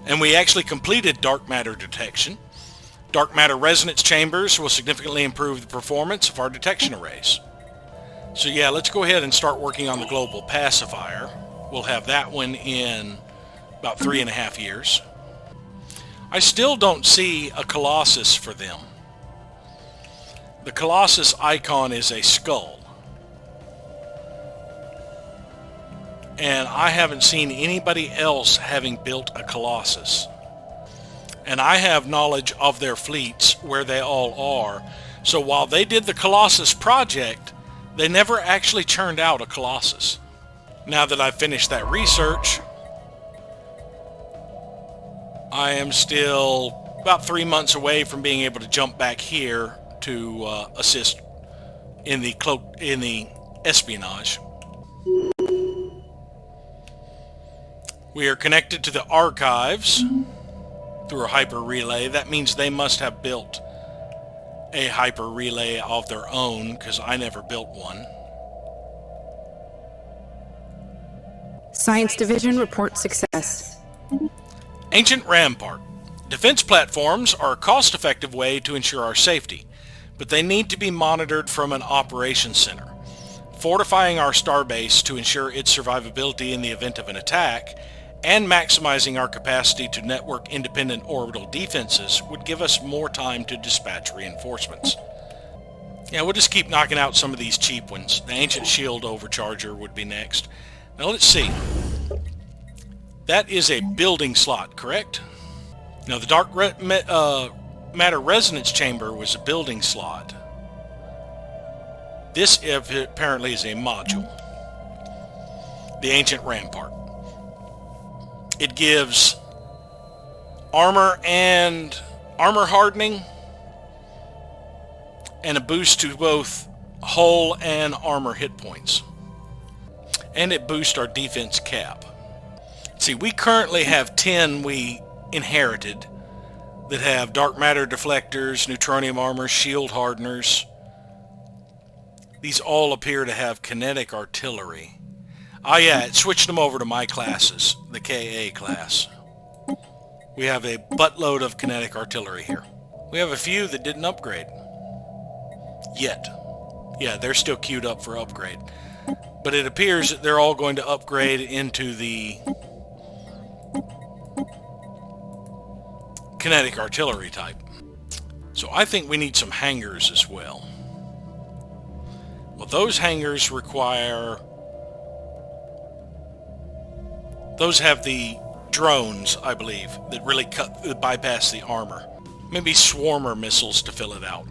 And we actually completed dark matter detection. Dark matter resonance chambers will significantly improve the performance of our detection arrays. So yeah, let's go ahead and start working on the global pacifier. We'll have that one in about 3.5 years. I still don't see a Colossus for them. The Colossus icon is a skull. And I haven't seen anybody else having built a Colossus. And I have knowledge of their fleets, where they all are. So while they did the Colossus project, they never actually churned out a Colossus. Now that I've finished that research, I am still about 3 months away from being able to jump back here to assist in the espionage. We are connected to the archives through a hyper relay. That means they must have built a hyper relay of their own, because I never built one. Science Division report success. Ancient Rampart. Defense platforms are a cost-effective way to ensure our safety, but they need to be monitored from an operations center. Fortifying our starbase to ensure its survivability in the event of an attack, and maximizing our capacity to network independent orbital defenses would give us more time to dispatch reinforcements. Yeah, we'll just keep knocking out some of these cheap ones. The Ancient Shield Overcharger would be next. Now let's see. That is a building slot, correct? Now the Dark Matter Resonance Chamber was a building slot. This apparently is a module. The Ancient Rampart. It gives armor and armor hardening and a boost to both hull and armor hit points. And it boosts our defense cap. See, we currently have 10 we inherited that have dark matter deflectors, neutronium armor, shield hardeners. These all appear to have kinetic artillery. Oh yeah, it switched them over to my classes, the KA class. We have a buttload of kinetic artillery here. We have a few that didn't upgrade. Yet. Yeah, they're still queued up for upgrade. But it appears that they're all going to upgrade into the kinetic artillery type. So I think we need some hangars as well. Well, those hangars require... Those have the drones, I believe, that really bypass the armor. Maybe swarmer missiles to fill it out.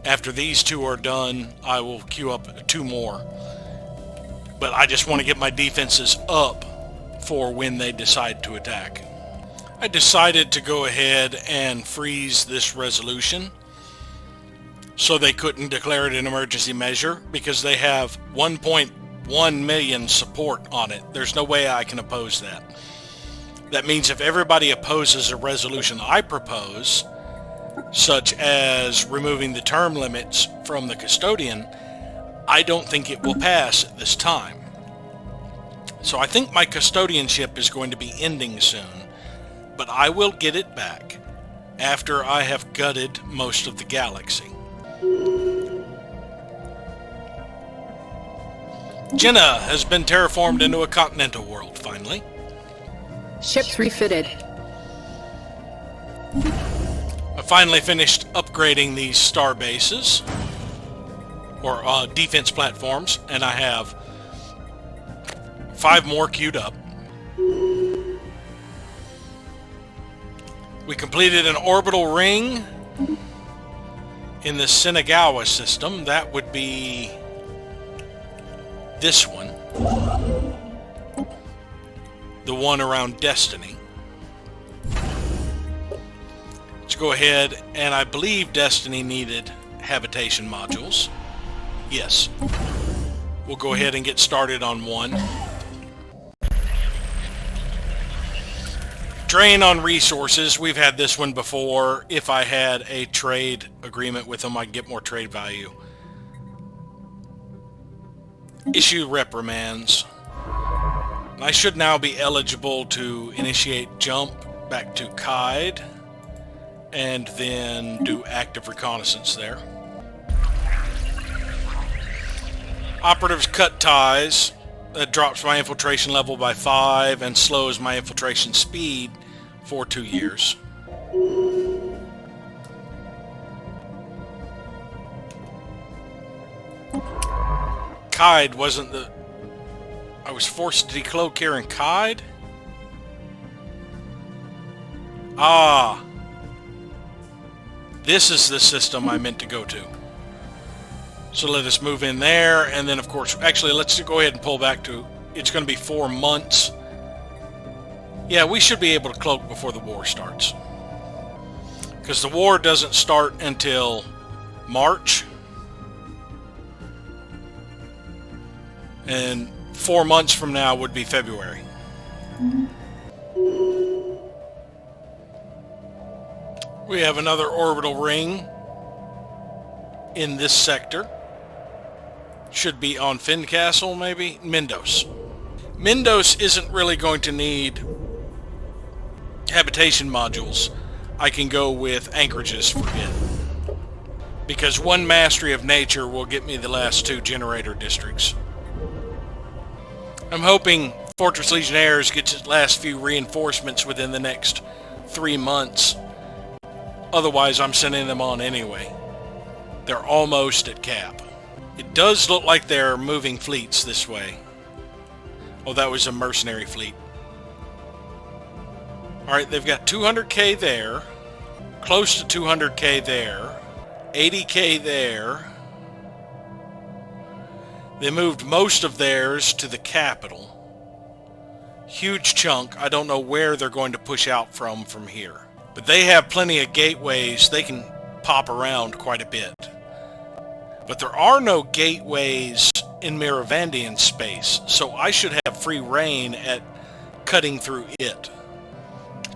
After these two are done, I will queue up 2 more. But I just want to get my defenses up for when they decide to attack. I decided to go ahead and freeze this resolution so they couldn't declare it an emergency measure because they have 1.1 million support on it. There's no way I can oppose that. That means if everybody opposes a resolution I propose, such as removing the term limits from the custodian, I don't think it will pass at this time. So I think my custodianship is going to be ending soon, but I will get it back after I have gutted most of the galaxy. Jenna has been terraformed into a continental world, finally. Ships refitted. I finally finished upgrading these star bases, or defense platforms, and I have 5 more queued up. We completed an orbital ring in the Senagawa system. That would be this one. The one around Destiny. Let's go ahead, and I believe Destiny needed habitation modules. Yes. We'll go ahead and get started on one. Drain on resources. We've had this one before. If I had a trade agreement with them, I'd get more trade value. Issue reprimands. I should now be eligible to initiate jump back to Kaid and then do active reconnaissance there. Operatives cut ties. That drops my infiltration level by 5 and slows my infiltration speed for 2 years. Kaid wasn't the... I was forced to decloak here in Kaid? Ah. This is the system I meant to go to. So let us move in there, and then of course, actually let's go ahead and pull back to, it's going to be 4 months. Yeah, we should be able to cloak before the war starts. Because the war doesn't start until March. And 4 months from now would be February. We have another orbital ring in this sector. Should be on Fincastle, maybe? Mindos. Mindos isn't really going to need habitation modules. I can go with anchorages for it. Because 1 mastery of nature will get me the last 2 generator districts. I'm hoping Fortress Legionnaires gets its last few reinforcements within the next 3 months. Otherwise, I'm sending them on anyway. They're almost at cap. It does look like they're moving fleets this way. Oh, that was a mercenary fleet. Alright, they've got 200k there. Close to 200k there. 80k there. They moved most of theirs to the capital. Huge chunk. I don't know where they're going to push out from here. But they have plenty of gateways. They can pop around quite a bit. But there are no gateways in Miravandian space, so I should have free reign at cutting through it.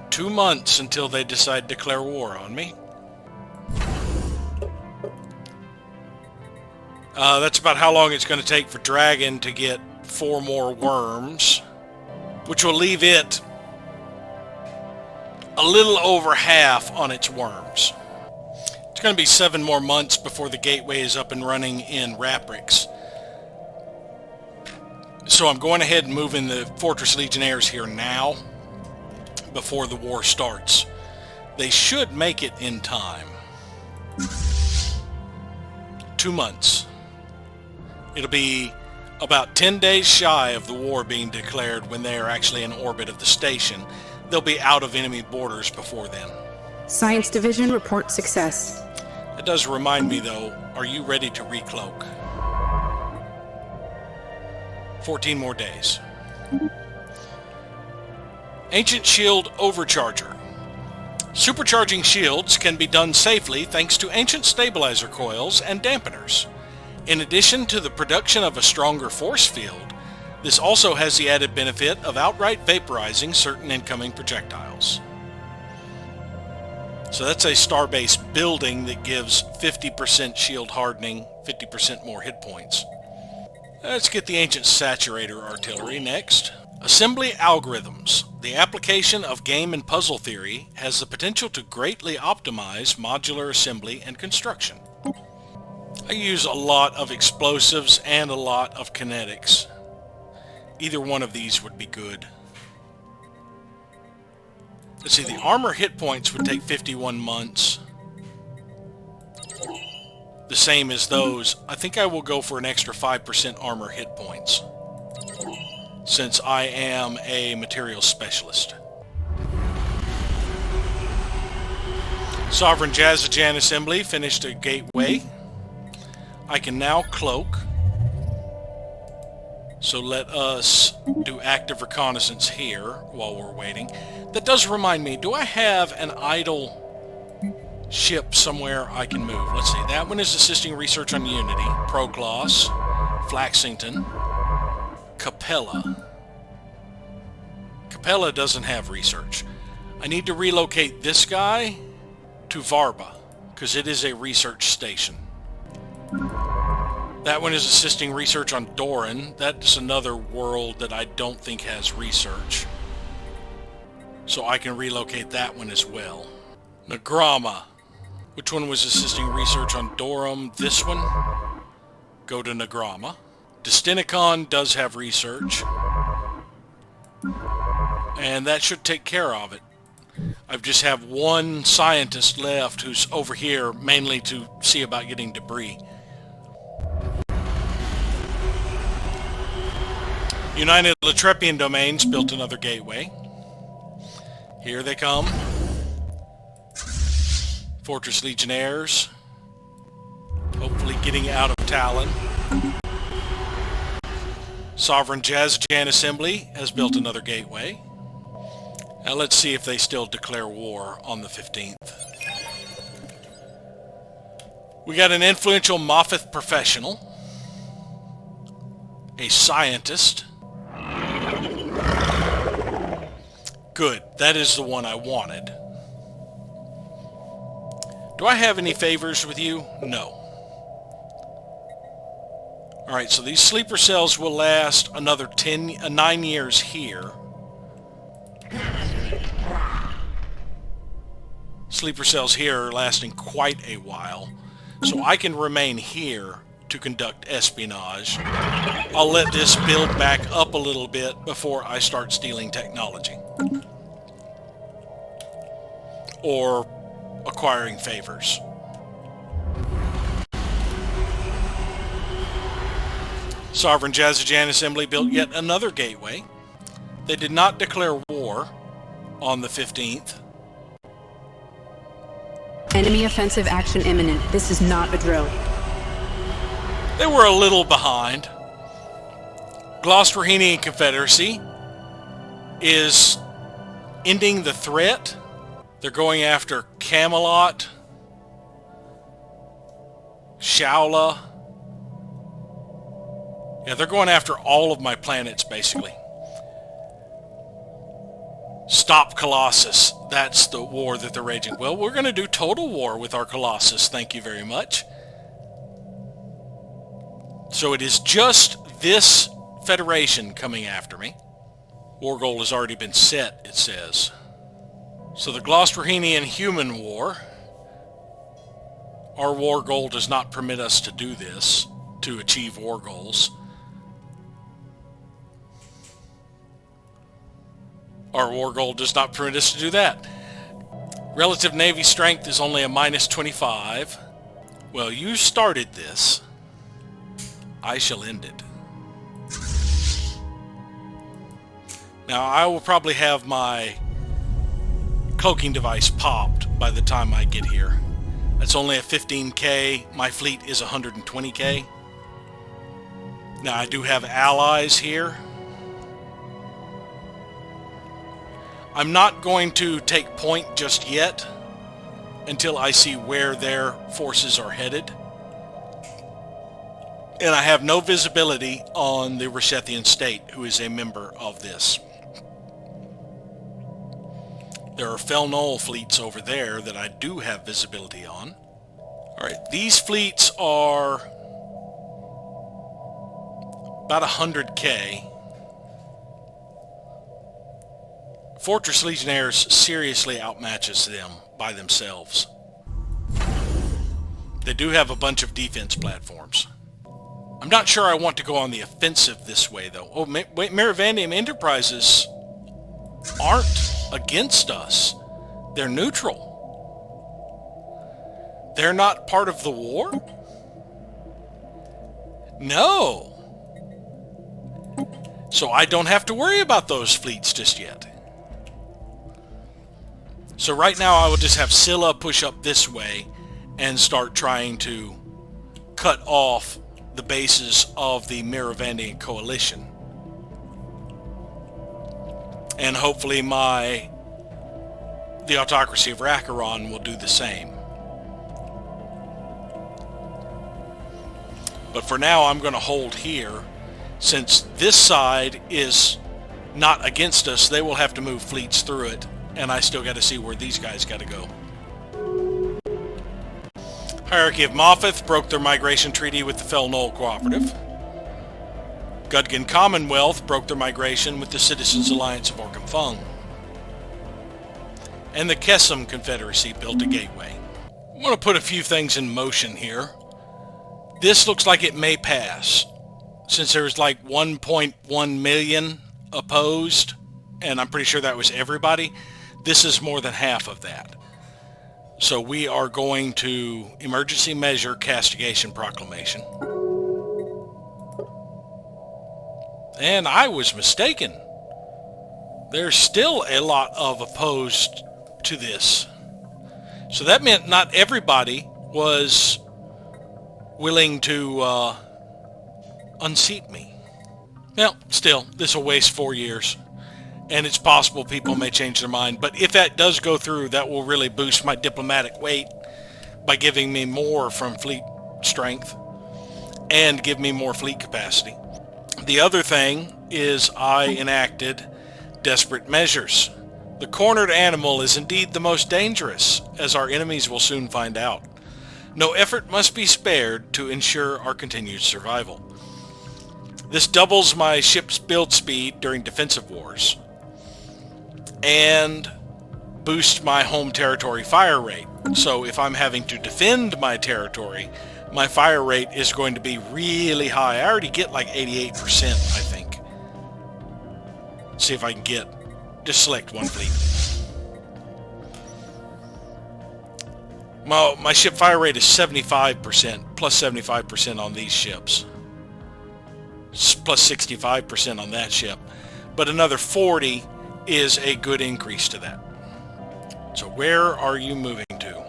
2 months until they decide to declare war on me. That's about how long it's going to take for Dragon to get 4 more worms, which will leave it a little over half on its worms. It's going to be 7 more months before the gateway is up and running in Raprix. So I'm going ahead and moving the Fortress Legionnaires here now, before the war starts. They should make it in time. 2 months. It'll be about 10 days shy of the war being declared when they are actually in orbit of the station. They'll be out of enemy borders before then. Science Division report success. It does remind me, though, are you ready to recloak? 14 more days. Ancient Shield Overcharger. Supercharging shields can be done safely thanks to ancient stabilizer coils and dampeners. In addition to the production of a stronger force field, this also has the added benefit of outright vaporizing certain incoming projectiles. So that's a starbase building that gives 50% shield hardening, 50% more hit points. Let's get the Ancient Saturator Artillery next. Assembly Algorithms. The application of game and puzzle theory has the potential to greatly optimize modular assembly and construction. I use a lot of explosives and a lot of kinetics. Either one of these would be good. Let's see, the armor hit points would take 51 months. The same as those. I think I will go for an extra 5% armor hit points, since I am a materials specialist. Sovereign Jazzajan Assembly finished a gateway. I can now cloak. So let us do active reconnaissance here while we're waiting. That does remind me, do I have an idle ship somewhere I can move? Let's see, that one is assisting research on Unity, Procloss, Flaxington, Capella. Capella doesn't have research. I need to relocate this guy to Varba, because it is a research station. That one is assisting research on Doran. That's another world that I don't think has research. So I can relocate that one as well. Nagrama. Which one was assisting research on Dorum? This one? Go to Nagrama. Destinicon does have research. And that should take care of it. I just have one scientist left who's over here mainly to see about getting debris. United Latrepian Domains built another gateway. Here they come. Fortress Legionnaires. Hopefully getting out of Talon. Sovereign Jazzajan Assembly has built another gateway. Now let's see if they still declare war on the 15th. We got an influential Moffith professional. A scientist. Good. That is the one I wanted. Do I have any favors with you? No. Alright, so these sleeper cells will last another 9 years here. Sleeper cells here are lasting quite a while. So I can remain here to conduct espionage. I'll let this build back up a little bit before I start stealing technology. Or acquiring favors. Sovereign Jazzajan Assembly built yet another gateway. They did not declare war on the 15th. Enemy offensive action imminent. This is not a drill. They were a little behind. Glosterhenian Confederacy is ending the threat. They're going after Camelot, Shaula. Yeah, they're going after all of my planets, basically. Stop Colossus. That's the war that they're raging. Well, we're going to do total war with our Colossus. Thank you very much. So it is just this Federation coming after me. War goal has already been set, it says. So the Glosterhenian human war. Our war goal does not permit us to do this, to achieve war goals. Our war goal does not permit us to do that. Relative Navy strength is only a -25. Well, you started this. I shall end it. Now, I will probably have my cloaking device popped by the time I get here. That's only a 15k. My fleet is 120k. Now, I do have allies here. I'm not going to take point just yet until I see where their forces are headed. And I have no visibility on the Rishethian state, who is a member of this. There are Felnol fleets over there that I do have visibility on. Alright, these fleets are about 100k. Fortress Legionnaires seriously outmatches them by themselves. They do have a bunch of defense platforms. I'm not sure I want to go on the offensive this way, though. Oh, wait, Merivandium Enterprises aren't against us. They're neutral. They're not part of the war? No. So I don't have to worry about those fleets just yet. So right now I will just have Scylla push up this way and start trying to cut off the bases of the Merivandian coalition. And hopefully the autocracy of Rakaron will do the same. But for now I'm going to hold here. Since this side is not against us, they will have to move fleets through it. And I still got to see where these guys got to go. Hierarchy of Moffith broke their migration treaty with the Felnol Cooperative. Gudgan Commonwealth broke their migration with the Citizens Alliance of Orkanfung. And the Kesem Confederacy built a gateway. I'm going to put a few things in motion here. This looks like it may pass, since there's like 1.1 million opposed, and I'm pretty sure that was everybody. This is more than half of that. So we are going to emergency measure castigation proclamation. And I was mistaken. There's still a lot of opposed to this. So that meant not everybody was willing to unseat me. Well, still, this will waste 4 years. And it's possible people may change their mind. But if that does go through, that will really boost my diplomatic weight by giving me more from fleet strength and give me more fleet capacity. The other thing is I enacted desperate measures. The cornered animal is indeed the most dangerous, as our enemies will soon find out. No effort must be spared to ensure our continued survival. This doubles my ship's build speed during defensive wars and boosts my home territory fire rate. So if I'm having to defend my territory, my fire rate is going to be really high. I already get like 88%, I think. Let's see if I can just select one fleet. My ship fire rate is 75%, plus 75% on these ships. Plus 65% on that ship. But another 40 is a good increase to that. So where are you moving to?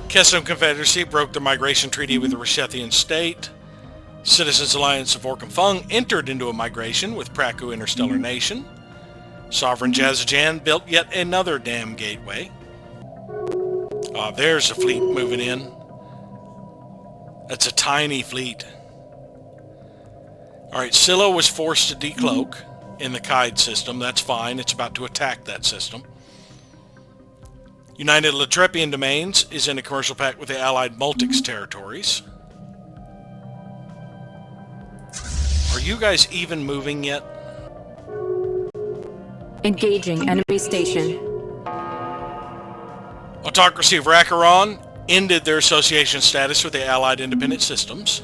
Kesem Confederacy broke the migration treaty with the Rishethian state. Citizens Alliance of Orkanfung entered into a migration with Praku Interstellar Nation. Sovereign Jazajan built yet another dam gateway. There's a fleet moving in. That's a tiny fleet. Alright, Scylla was forced to decloak in the Kaid system. That's fine. It's about to attack that system. United Latrepian Domains is in a commercial pact with the Allied Multics territories. Are you guys even moving yet? Engaging enemy station. Autocracy of Rakaron ended their association status with the Allied Independent Systems.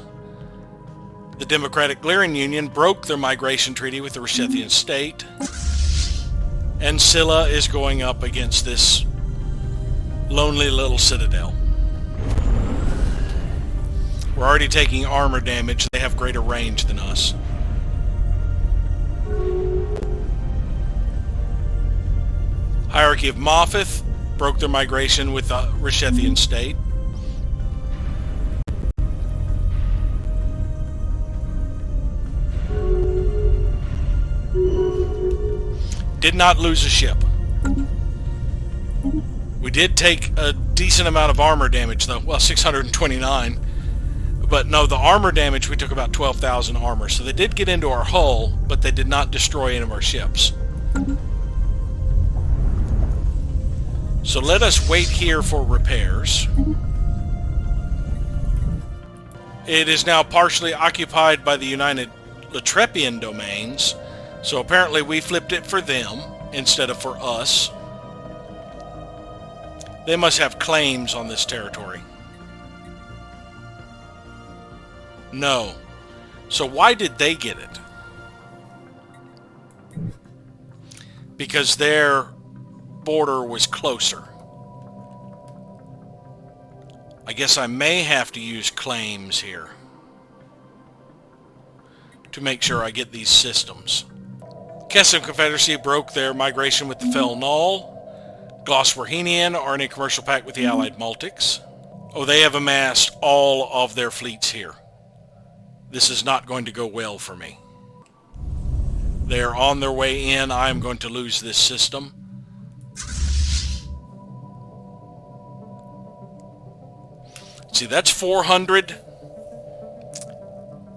The Democratic Lyran Union broke their migration treaty with the Rishethian state. And Scylla is going up against this lonely little citadel. We're already taking armor damage. They have greater range than us. Hierarchy of Moffith broke their migration with the Rishethian state. Did not lose a ship. We did take a decent amount of armor damage though. Well, 629. But no, the armor damage, we took about 12,000 armor. So they did get into our hull, but they did not destroy any of our ships. So let us wait here for repairs. It is now partially occupied by the United Latrepian Domains. So apparently we flipped it for them instead of for us. They must have claims on this territory. No. So why did they get it? Because their border was closer. I guess I may have to use claims here to make sure I get these systems. Kessim Confederacy broke their migration with the Fel Null. Glosswerhenian are in a commercial pact with the Allied Multics. Oh, they have amassed all of their fleets here. This is not going to go well for me. They are on their way in. I am going to lose this system. See, that's 400.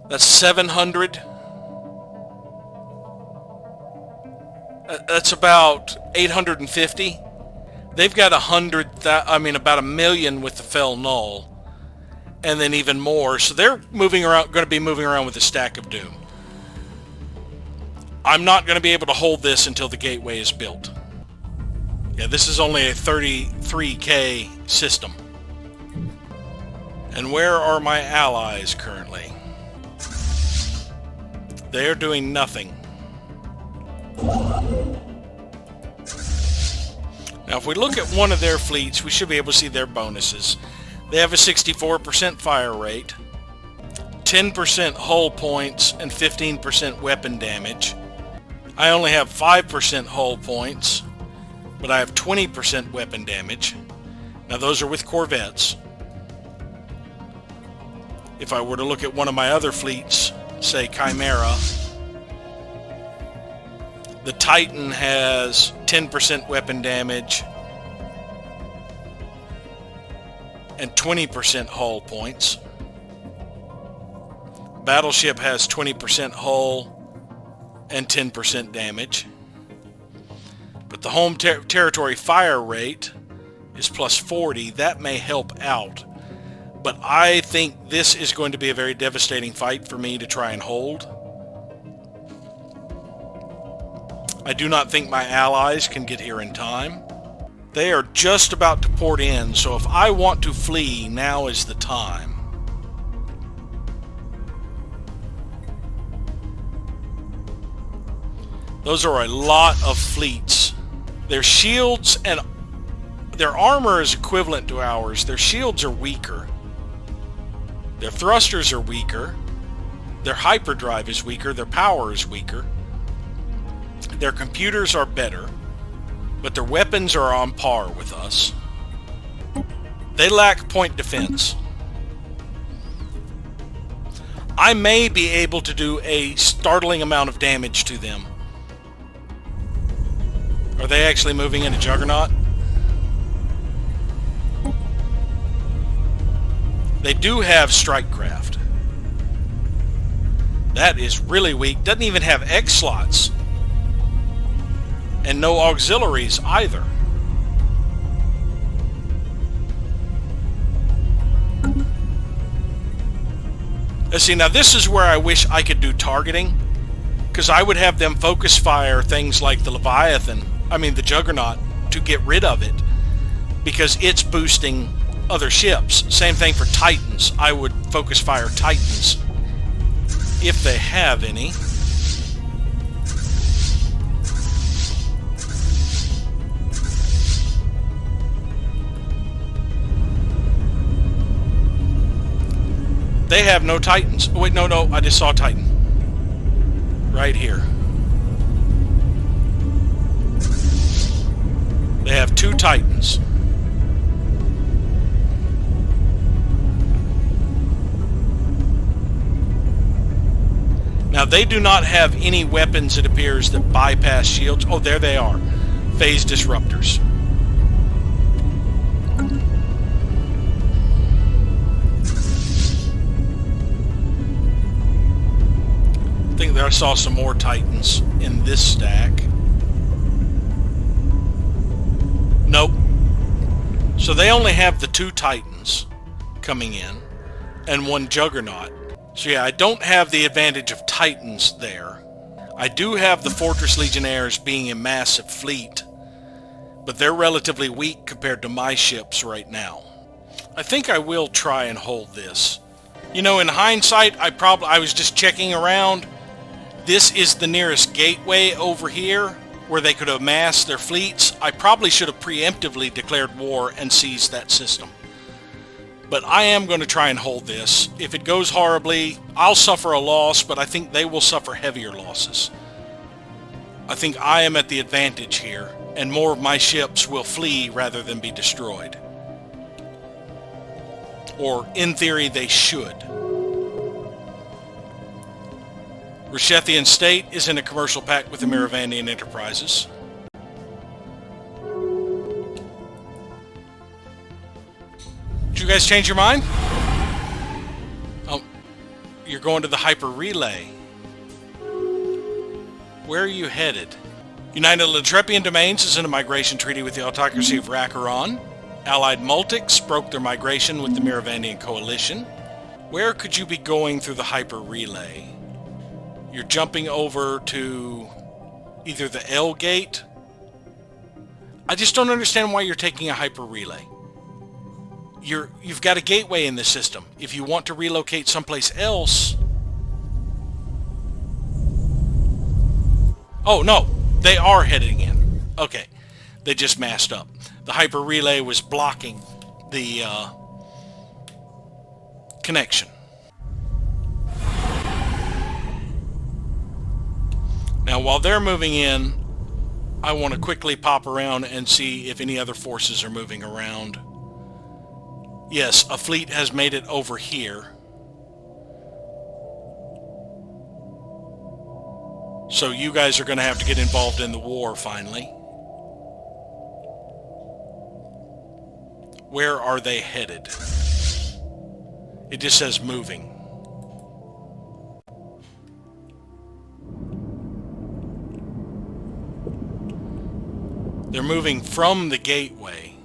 That's 700. That's about 850. They've got about 1 million with the Fel Null. And then even more. So they're going to be moving around with a stack of doom. I'm not going to be able to hold this until the gateway is built. Yeah, this is only a 33k system. And where are my allies currently? They're doing nothing. Now if we look at one of their fleets, we should be able to see their bonuses. They have a 64% fire rate, 10% hull points, and 15% weapon damage. I only have 5% hull points, but I have 20% weapon damage. Now those are with corvettes. If I were to look at one of my other fleets, say Chimera, the Titan has 10% weapon damage and 20% hull points. Battleship has 20% hull and 10% damage. But the home territory fire rate is plus 40. That may help out. But I think this is going to be a very devastating fight for me to try and hold. I do not think my allies can get here in time. They are just about to port in, so if I want to flee, now is the time. Those are a lot of fleets. Their shields and their armor is equivalent to ours. Their shields are weaker. Their thrusters are weaker. Their hyperdrive is weaker. Their power is weaker. Their computers are better, but their weapons are on par with us. They lack point defense. I may be able to do a startling amount of damage to them. Are they actually moving into Juggernaut? They do have strike craft. That is really weak. Doesn't even have X slots. And no auxiliaries either. Let's see, now this is where I wish I could do targeting, because I would have them focus fire things like the the Juggernaut, to get rid of it, because it's boosting other ships. Same thing for Titans. I would focus fire Titans, if they have any. They have no Titans. Oh, wait, no, I just saw a Titan. Right here. They have 2 Titans. Now, they do not have any weapons, it appears, that bypass shields. Oh, there they are. Phase disruptors. I think that I saw some more Titans in this stack. Nope. So they only have the 2 Titans coming in and 1 Juggernaut. So yeah, I don't have the advantage of Titans there. I do have the Fortress Legionnaires being a massive fleet, but they're relatively weak compared to my ships right now. I think I will try and hold this. You know, in hindsight, I was just checking around. This is the nearest gateway over here where they could amass their fleets. I probably should have preemptively declared war and seized that system. But I am going to try and hold this. If it goes horribly, I'll suffer a loss, but I think they will suffer heavier losses. I think I am at the advantage here, and more of my ships will flee rather than be destroyed. Or, in theory, they should. Rishethian State is in a commercial pact with the Miravandian Enterprises. Did you guys change your mind? Oh, you're going to the Hyper Relay. Where are you headed? United Latrepian Domains is in a migration treaty with the Autocracy of Rakaron. Allied Multics broke their migration with the Miravandian Coalition. Where could you be going through the Hyper Relay? You're jumping over to either the L gate. I just don't understand why you're taking a Hyper Relay. You've got a gateway in this system. If you want to relocate someplace else... Oh, no. They are heading in. Okay. They just masked up. The Hyper Relay was blocking the connection. Now, while they're moving in, I want to quickly pop around and see if any other forces are moving around. Yes, a fleet has made it over here. So you guys are going to have to get involved in the war finally. Where are they headed? It just says moving. They're moving from the gateway.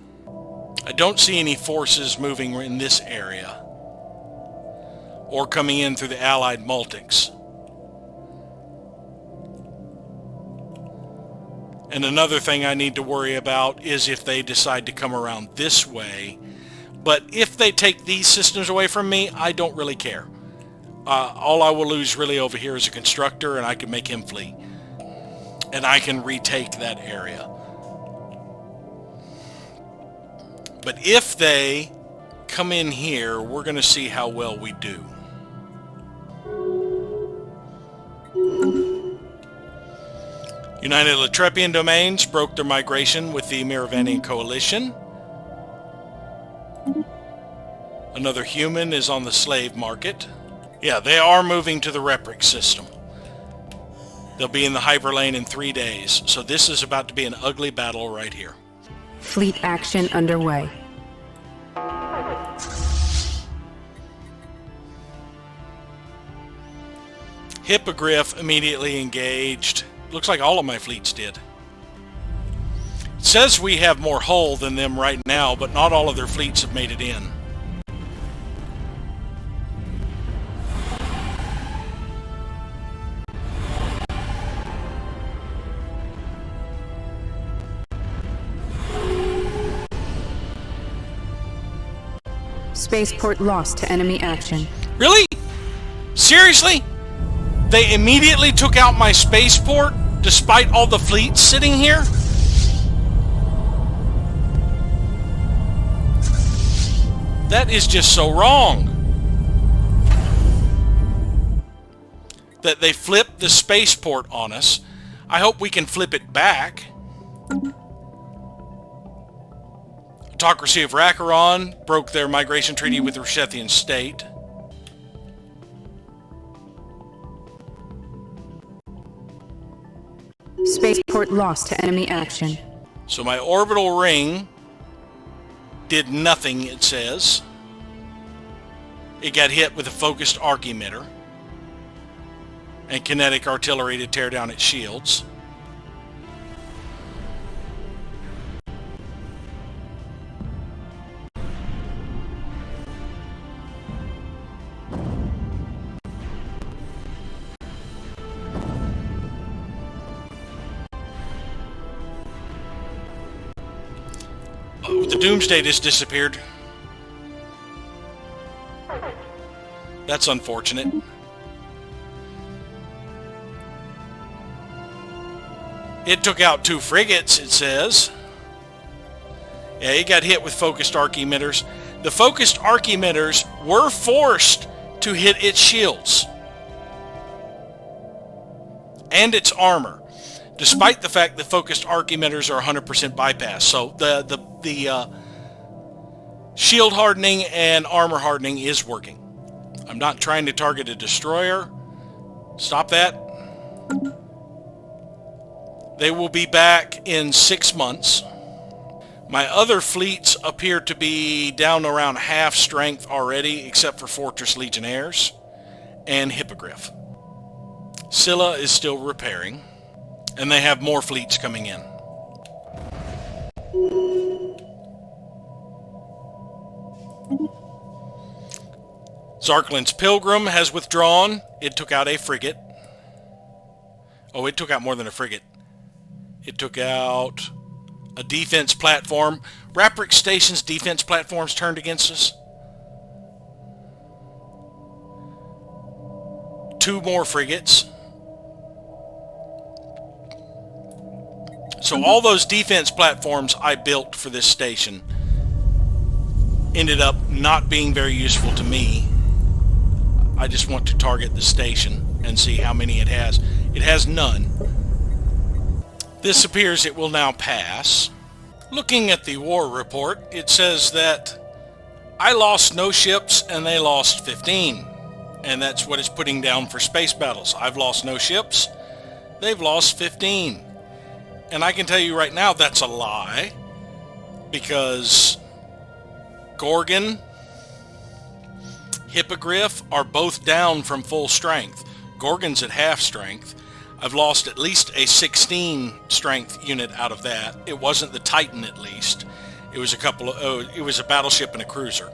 I don't see any forces moving in this area or coming in through the Allied Multics. And another thing I need to worry about is if they decide to come around this way. But if they take these systems away from me, I don't really care. All I will lose really over here is a constructor, and I can make him flee. And I can retake that area. But if they come in here, we're going to see how well we do. United Latrepian Domains broke their migration with the Miravandian Coalition. Another human is on the slave market. Yeah, they are moving to the Repric system. They'll be in the hyperlane in 3 days, so this is about to be an ugly battle right here. Fleet action underway. Hippogriff immediately engaged. Looks like all of my fleets did. It says we have more hull than them right now, but not all of their fleets have made it in. Spaceport lost to enemy action. Really? Seriously? They immediately took out my spaceport despite all the fleets sitting here? That is just so wrong. That they flipped the spaceport on us. I hope we can flip it back. Autocracy of Rakaron broke their migration treaty with the Rishethian state. Spaceport lost to enemy action. So my orbital ring did nothing, it says. It got hit with a focused arc emitter and kinetic artillery to tear down its shields. Oh, the Doomsday just disappeared. That's unfortunate. It took out 2 frigates, it says. Yeah, it got hit with focused arc emitters. The focused arc emitters were forced to hit its shields and its armor, despite the fact that focused arc emitters are 100% bypass. So the shield hardening and armor hardening is working. I'm not trying to target a destroyer. Stop that. They will be back in 6 months. My other fleets appear to be down around half strength already, except for Fortress Legionnaires and Hippogriff. Scylla is still repairing, and they have more fleets coming in. Zarklin's Pilgrim has withdrawn. It took out a frigate. Oh, it took out more than a frigate. It took out a defense platform. Raprick Station's defense platforms turned against us. 2 more frigates. So all those defense platforms I built for this station ended up not being very useful to me. I just want to target the station and see how many it has. It has none. This appears it will now pass. Looking at the war report, it says that I lost no ships and they lost 15. And that's what it's putting down for space battles. I've lost no ships. They've lost 15. And I can tell you right now that's a lie. Because Gorgon, Hippogriff are both down from full strength. Gorgon's at half strength. I've lost at least a 16 strength unit out of that. It wasn't the Titan, at least. It was it was a battleship and a cruiser.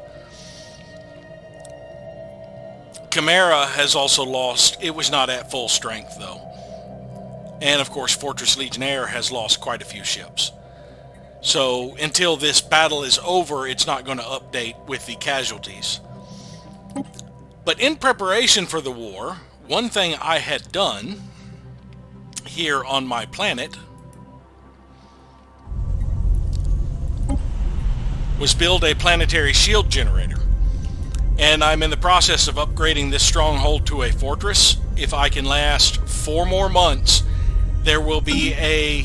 Chimera has also lost. It was not at full strength, though. And of course, Fortress Legionnaire has lost quite a few ships. So until this battle is over, it's not going to update with the casualties. But in preparation for the war, one thing I had done here on my planet was build a planetary shield generator. And I'm in the process of upgrading this stronghold to a fortress. If I can last 4 more months, there will be a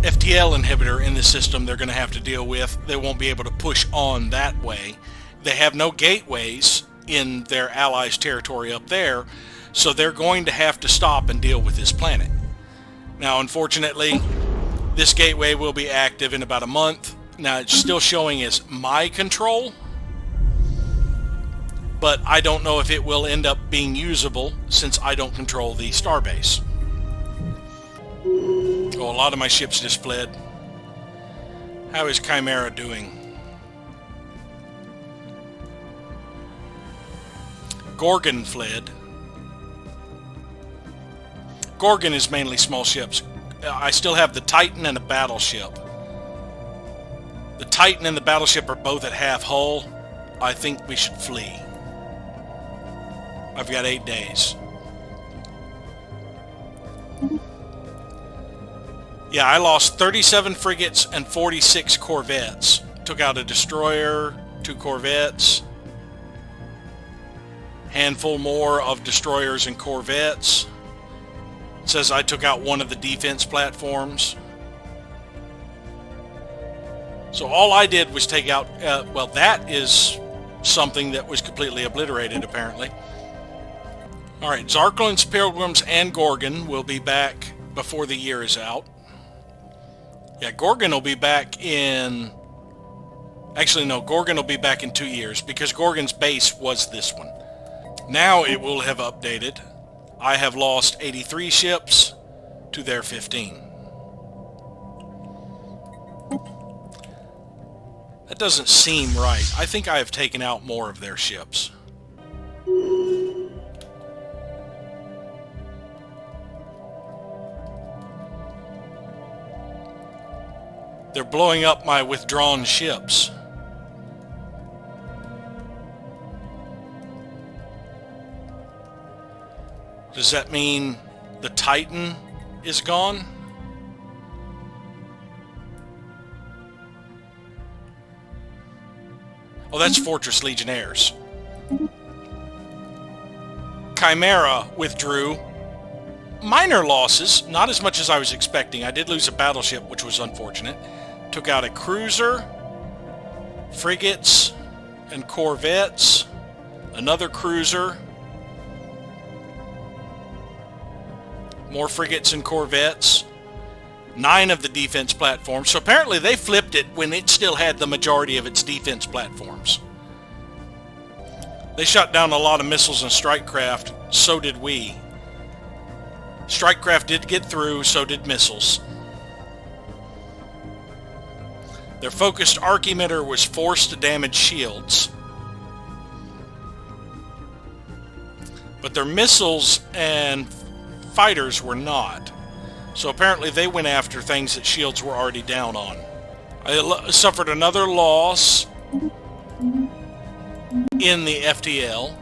FTL inhibitor in the system they're going to have to deal with. They won't be able to push on that way. They have no gateways in their allies' territory up there, so they're going to have to stop and deal with this planet. Now, unfortunately, this gateway will be active in about a month. Now, it's still showing as my control, but I don't know if it will end up being usable since I don't control the starbase. Oh, a lot of my ships just fled. How is Chimera doing? Gorgon fled. Gorgon is mainly small ships. I still have the Titan and a battleship. The Titan and the battleship are both at half hull. I think we should flee. I've got 8 days. Yeah, I lost 37 frigates and 46 corvettes. Took out a destroyer, 2 corvettes. Handful more of destroyers and corvettes. It says I took out one of the defense platforms. So all I did was take out, well, that is something that was completely obliterated, apparently. All right, Zarklins, Pilgrims, and Gorgon will be back before the year is out. Yeah, Gorgon will be back in... Actually, no, Gorgon will be back in 2 years because Gorgon's base was this one. Now it will have updated. I have lost 83 ships to their 15. That doesn't seem right. I think I have taken out more of their ships. They're blowing up my withdrawn ships. Does that mean the Titan is gone? Oh, that's Fortress Legionnaires. Chimera withdrew. Minor losses, not as much as I was expecting. I did lose a battleship, which was unfortunate. Took out a cruiser, frigates, and corvettes. Another cruiser. More frigates and corvettes. 9 of the defense platforms. So apparently they flipped it when it still had the majority of its defense platforms. They shot down a lot of missiles and strike craft. So did we. Strike craft did get through, so did missiles. Their focused arc emitter was forced to damage shields. But their missiles and fighters were not. So apparently they went after things that shields were already down on. I suffered another loss in the FTL.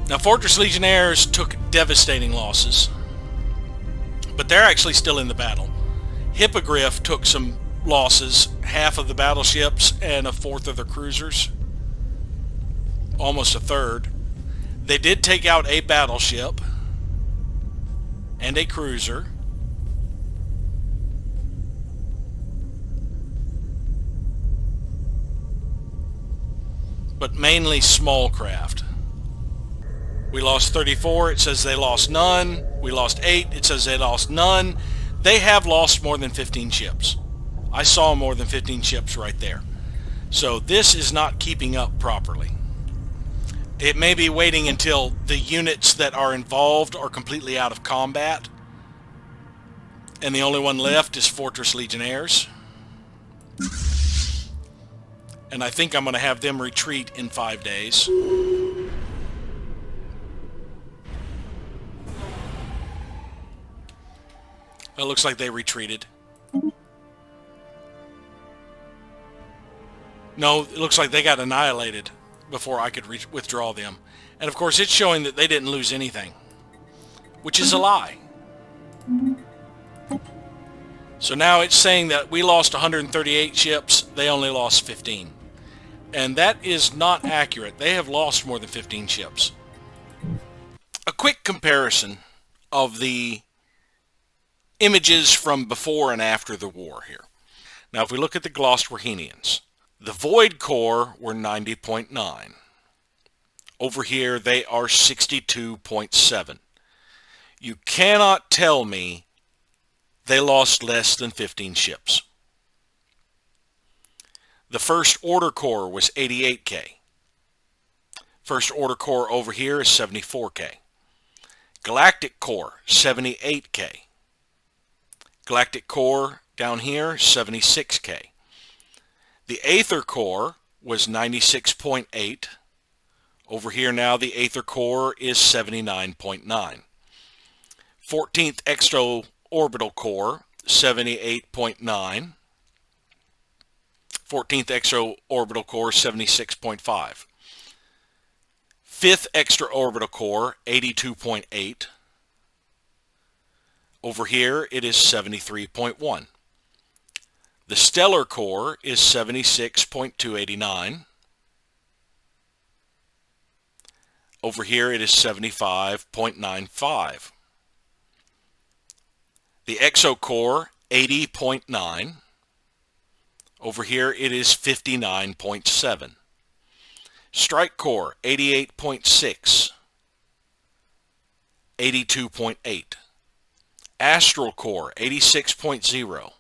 Now Fortress Legionnaires took devastating losses, but they're actually still in the battle. Hippogriff took some losses, half of the battleships and a fourth of the cruisers. Almost a third. They did take out a battleship and a cruiser. But mainly small craft. We lost 34, it says they lost none. We lost 8, it says they lost none. They have lost more than 15 ships. I saw more than 15 ships right there. So this is not keeping up properly. It may be waiting until the units that are involved are completely out of combat. And the only one left is Fortress Legionnaires. And I think I'm going to have them retreat in 5 days. It looks like they retreated. No, it looks like they got annihilated before I could withdraw them. And of course it's showing that they didn't lose anything, which is a lie. So now it's saying that we lost 138 ships, they only lost 15. And that is not accurate. They have lost more than 15 ships. A quick comparison of the images from before and after the war here. Now if we look at the Glosterwahenians, the Void Core were 90.9. Over here they are 62.7. You cannot tell me they lost less than 15 ships. The First Order Core was 88K. First Order Core over here is 74K. Galactic Core, 78K. Galactic Core down here, 76K. The Aether Core was 96.8. Over here now the Aether Core is 79.9. 14th Extra Orbital Core, 78.9. 14th extra-orbital core, 76.5. 5th extra-orbital core, 82.8. Over here, it is 73.1. The stellar core is 76.289. Over here, it is 75.95. The exo core, 80.9. Over here, it is 59.7. Strike core, 88.6. 82.8. Astral core, 86.0.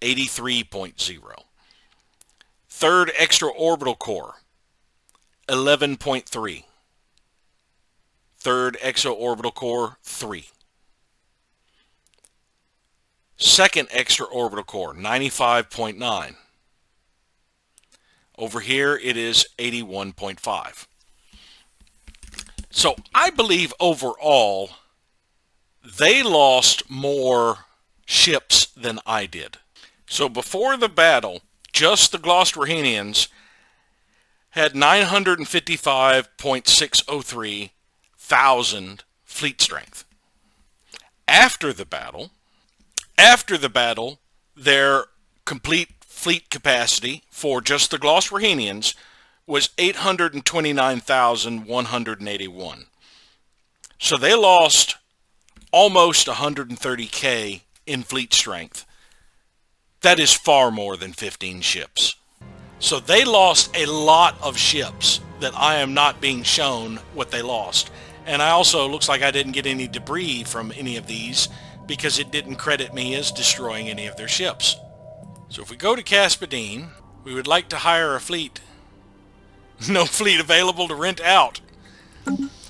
83.0. Third extraorbital core, 11.3. Third extraorbital core, 3. Second extraorbital core, 95.9. Over here, it is 81.5. So I believe overall, they lost more ships than I did. So before the battle, just the Glosterhenians had 955.603 thousand fleet strength. After the battle, their complete fleet capacity for just the Glosterhenians was 829,181. So they lost almost 130K in fleet strength. That is far more than 15 ships. So they lost a lot of ships that I am not being shown what they lost. And I also, looks like I didn't get any debris from any of these because it didn't credit me as destroying any of their ships. So if we go to Caspadine, we would like to hire a fleet. No fleet available to rent out.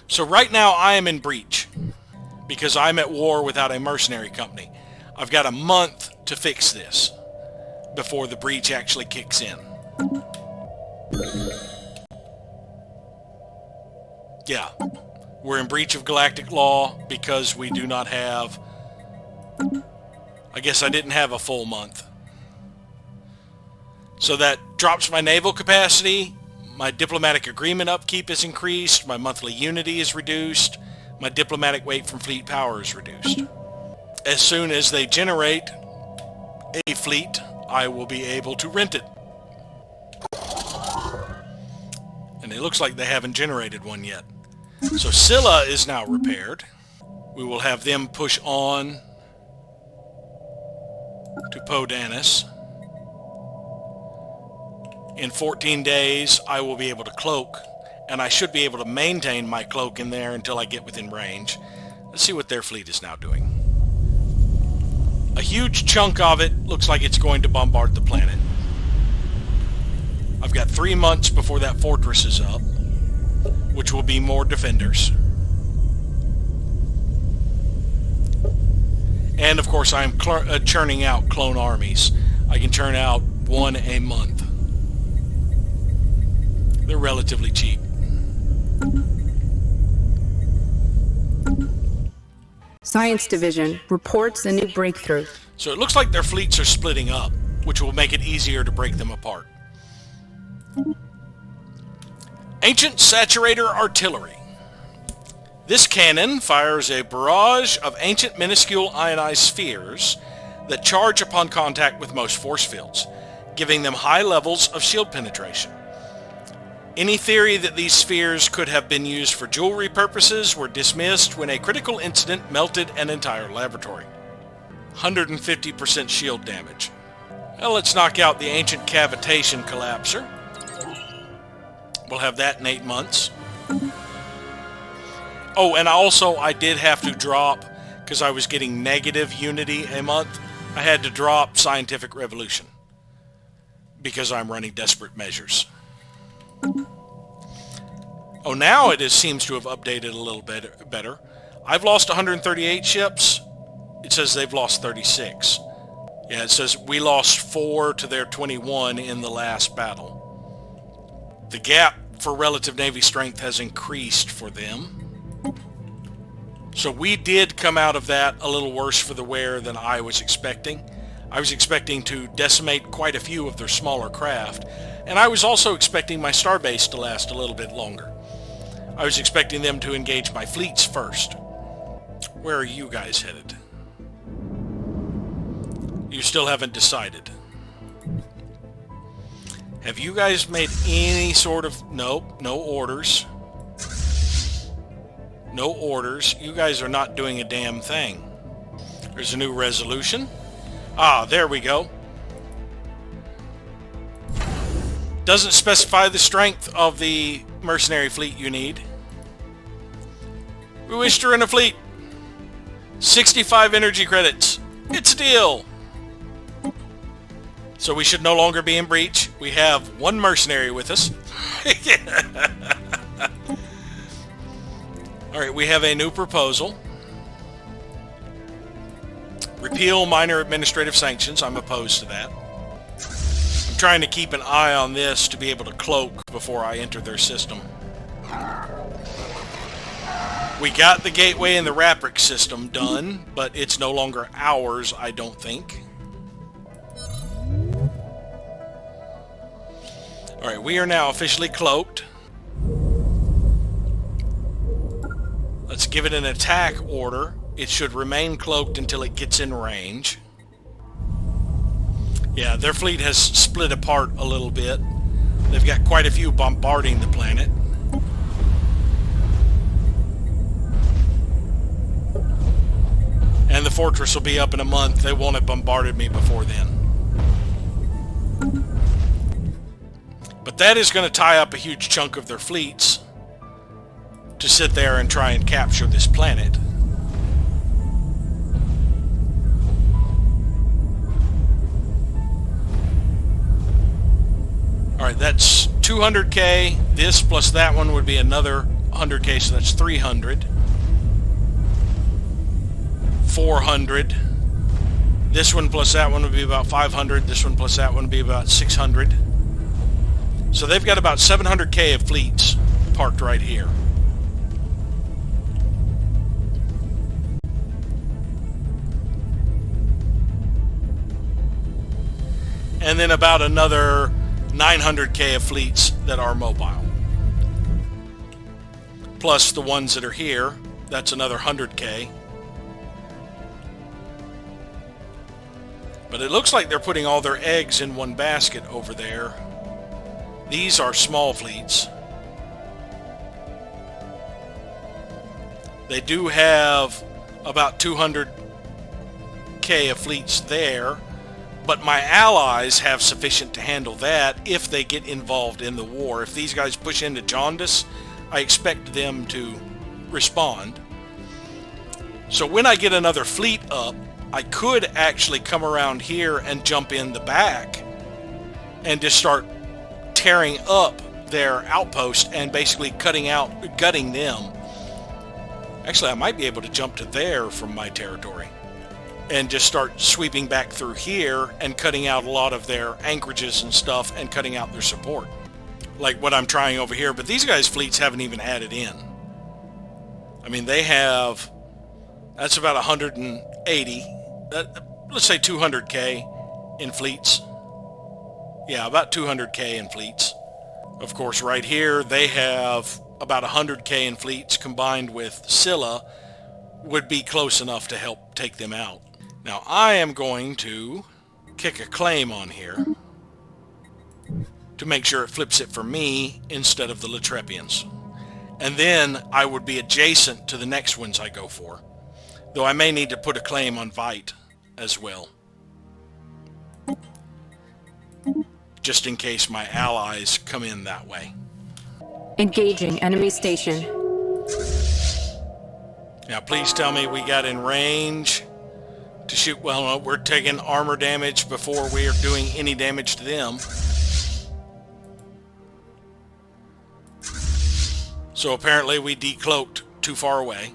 So right now I am in breach because I'm at war without a mercenary company. I've got a month to fix this before the breach actually kicks in. Yeah, we're in breach of galactic law because we do not have... I guess I didn't have a full month. So that drops my naval capacity, my diplomatic agreement upkeep is increased, my monthly unity is reduced, my diplomatic weight from fleet power is reduced. As soon as they generate a fleet, I will be able to rent it. And it looks like they haven't generated one yet. So Scylla is now repaired. We will have them push on to Podanis. In 14 days, I will be able to cloak, and I should be able to maintain my cloak in there until I get within range. Let's see what their fleet is now doing. A huge chunk of it looks like it's going to bombard the planet. I've got 3 months before that fortress is up, which will be more defenders. And of course I'm churning out clone armies. I can churn out 1 a month. They're relatively cheap. Science Division reports a new breakthrough. So it looks like their fleets are splitting up, which will make it easier to break them apart. Ancient Saturator Artillery. This cannon fires a barrage of ancient minuscule ionized spheres that charge upon contact with most force fields, giving them high levels of shield penetration. Any theory that these spheres could have been used for jewelry purposes were dismissed when a critical incident melted an entire laboratory. 150% shield damage. Well, let's knock out the Ancient Cavitation Collapser. We'll have that in 8 months. Oh, and also I did have to drop, because I was getting negative unity a month, I had to drop Scientific Revolution because I'm running desperate measures. Oh, now it seems to have updated a little bit better. I've lost 138 ships. It says they've lost 36. Yeah, it says we lost 4 to their 21 in the last battle. The gap for relative Navy strength has increased for them. So we did come out of that a little worse for the wear than I was expecting. I was expecting to decimate quite a few of their smaller craft, and I was also expecting my starbase to last a little bit longer. I was expecting them to engage my fleets first. Where are you guys headed? You still haven't decided. Have you guys made any sort of... Nope, no orders. No orders. You guys are not doing a damn thing. There's a new resolution. Ah, there we go. Doesn't specify the strength of the mercenary fleet you need. We wish to run a fleet. 65 energy credits. It's a deal. So we should no longer be in breach. We have one mercenary with us. Alright, we have a new proposal. Repeal minor administrative sanctions. I'm opposed to that. I'm trying to keep an eye on this to be able to cloak before I enter their system. We got the gateway and the Rapric system done, but it's no longer ours, I don't think. Alright, we are now officially cloaked. Let's give it an attack order. It should remain cloaked until it gets in range. Yeah, their fleet has split apart a little bit. They've got quite a few bombarding the planet. And the fortress will be up in a month. They won't have bombarded me before then. But that is going to tie up a huge chunk of their fleets to sit there and try and capture this planet. Alright, that's 200k. This plus that one would be another 100k, so that's 300. 400. This one plus that one would be about 500. This one plus that one would be about 600. So they've got about 700k of fleets parked right here. And then about another 900k of fleets that are mobile. Plus the ones that are here, that's another 100k. But it looks like they're putting all their eggs in one basket over there. These are small fleets. They do have about 200k of fleets there, but my allies have sufficient to handle that if they get involved in the war. If these guys push into Jaundice, I expect them to respond. So when I get another fleet up, I could actually come around here and jump in the back and just start tearing up their outpost and basically gutting them. Actually, I might be able to jump to there from my territory and just start sweeping back through here and cutting out a lot of their anchorages and stuff and cutting out their support. Like what I'm trying over here, but these guys' fleets haven't even had it in. I mean, they have, that's about 180, let's say 200k in fleets. Yeah, about 200k in fleets. Of course, right here, they have about 100k in fleets combined with Scylla would be close enough to help take them out. Now, I am going to kick a claim on here to make sure it flips it for me instead of the Latrepians. And then I would be adjacent to the next ones I go for. Though I may need to put a claim on Vite as well. Just in case my allies come in that way. Engaging enemy station. Now please tell me we got in range to shoot. Well, no, we're taking armor damage before we are doing any damage to them. So apparently we decloaked too far away.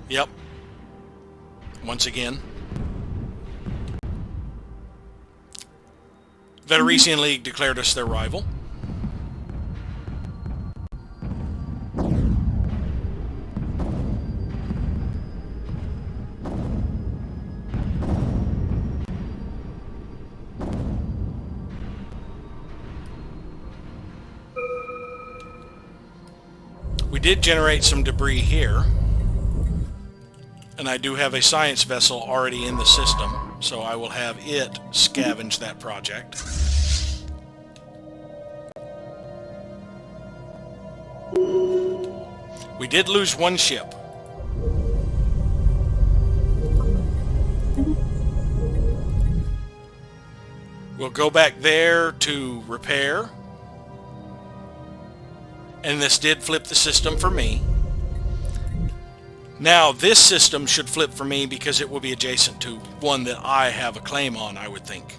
Yep. Once again. Federation League declared us their rival. did generate some debris here. And I do have a science vessel already in the system, so I will have it scavenge that project. We did lose one ship. We'll go back there to repair. And this did flip the system for me. Now this system should flip for me because it will be adjacent to one that I have a claim on, I would think.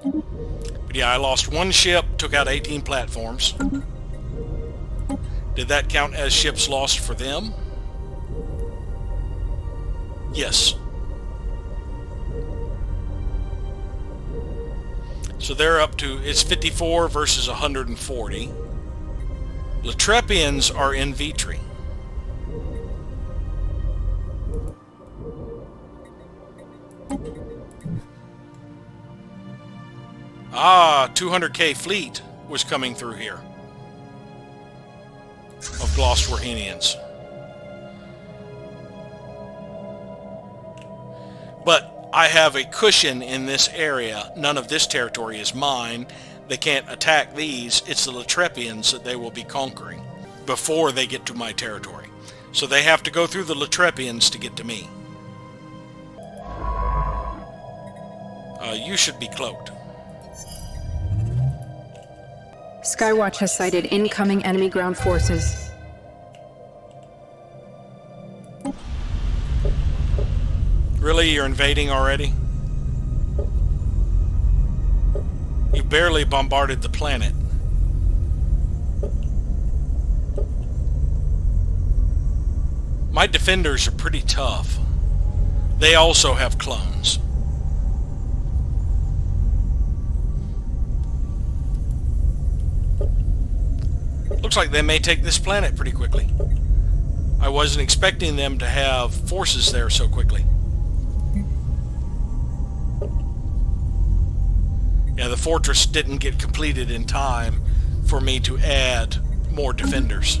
But yeah, I lost one ship, took out 18 platforms. Did that count as ships lost for them? Yes. So they're up to, it's 54 versus 140. Latrepians are in Vitri. Ah, 200k fleet was coming through here of Glosswarhenians. But I have a cushion in this area. None of this territory is mine. They can't attack these. It's the Latrepians that they will be conquering before they get to my territory. So they have to go through the Latrepians to get to me. You should be cloaked. Skywatch has sighted incoming enemy ground forces. Really? You're invading already? You barely bombarded the planet. My defenders are pretty tough. They also have clones. Looks like they may take this planet pretty quickly. I wasn't expecting them to have forces there so quickly. Yeah, the fortress didn't get completed in time for me to add more defenders.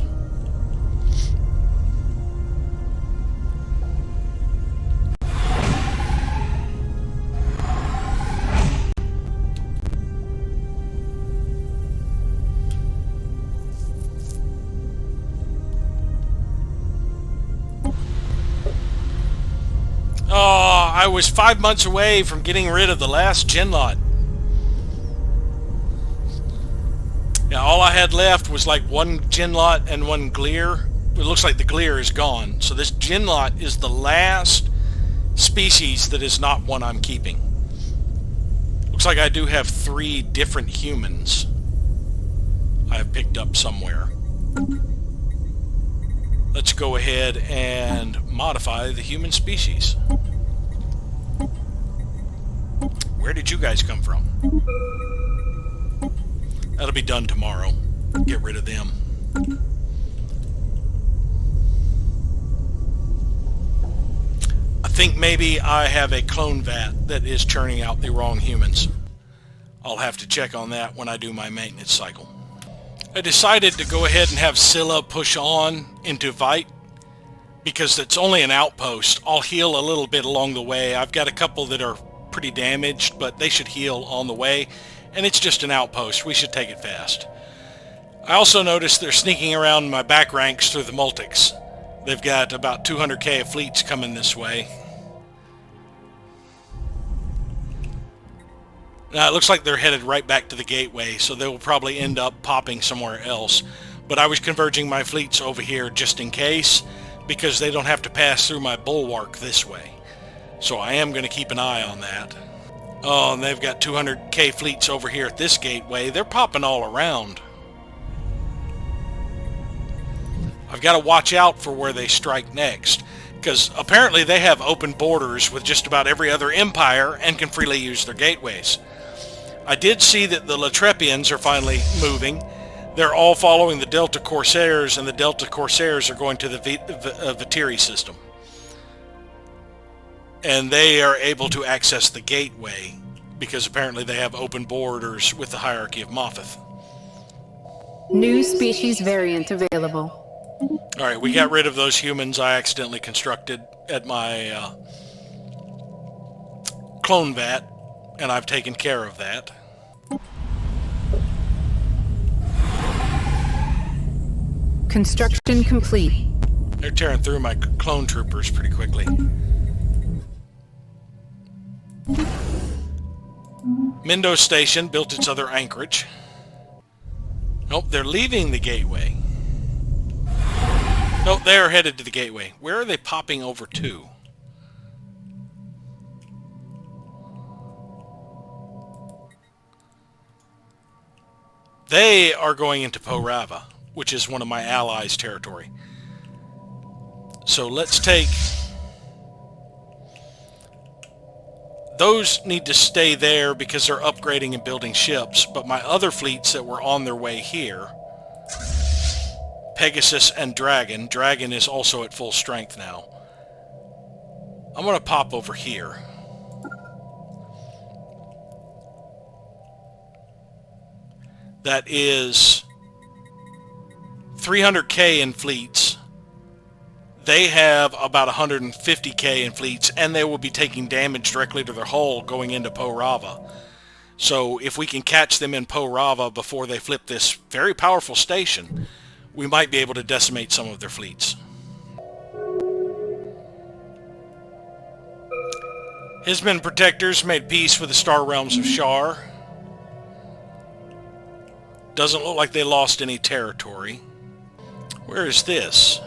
Oh, I was 5 months away from getting rid of the last gen lot. Yeah, all I had left was like one gen lot and one Glear. It looks like the Glear is gone. So this gen lot is the last species that is not one I'm keeping. Looks like I do have 3 different humans I have picked up somewhere. Let's go ahead and modify the human species. Where did you guys come from? That'll be done tomorrow. Get rid of them. I think maybe I have a clone vat that is churning out the wrong humans. I'll have to check on that when I do my maintenance cycle. I decided to go ahead and have Scylla push on into Vite because it's only an outpost. I'll heal a little bit along the way. I've got a couple that are pretty damaged, but they should heal on the way. And it's just an outpost. We should take it fast. I also noticed they're sneaking around my back ranks through the Multics. They've got about 200k of fleets coming this way. Now it looks like they're headed right back to the gateway, so they will probably end up popping somewhere else. But I was converging my fleets over here just in case, because they don't have to pass through my bulwark this way. So I am going to keep an eye on that. Oh, and they've got 200k fleets over here at this gateway. They're popping all around. I've got to watch out for where they strike next, because apparently they have open borders with just about every other empire and can freely use their gateways. I did see that the Latrepians are finally moving. They're all following the Delta Corsairs, and the Delta Corsairs are going to the Vitri system. And they are able to access the gateway because apparently they have open borders with the hierarchy of Moffith. New species variant available. Alright, we got rid of those humans I accidentally constructed at my clone vat, and I've taken care of that. Construction complete. They're tearing through my clone troopers pretty quickly. Mendo Station built its other anchorage. Nope, they're leaving the gateway. Nope, they're headed to the gateway. Where are they popping over to? They are going into Porava, which is one of my allies' territory. So let's take... Those need to stay there because they're upgrading and building ships, but my other fleets that were on their way here, Pegasus and Dragon. Dragon is also at full strength now. I'm going to pop over here. That is 300k in fleets. They have about 150k in fleets, and they will be taking damage directly to their hull going into Porava. So if we can catch them in Porava before they flip this very powerful station, we might be able to decimate some of their fleets. Hisman Protectors made peace with the Star Realms of Shar. Doesn't look like they lost any territory. Where is this?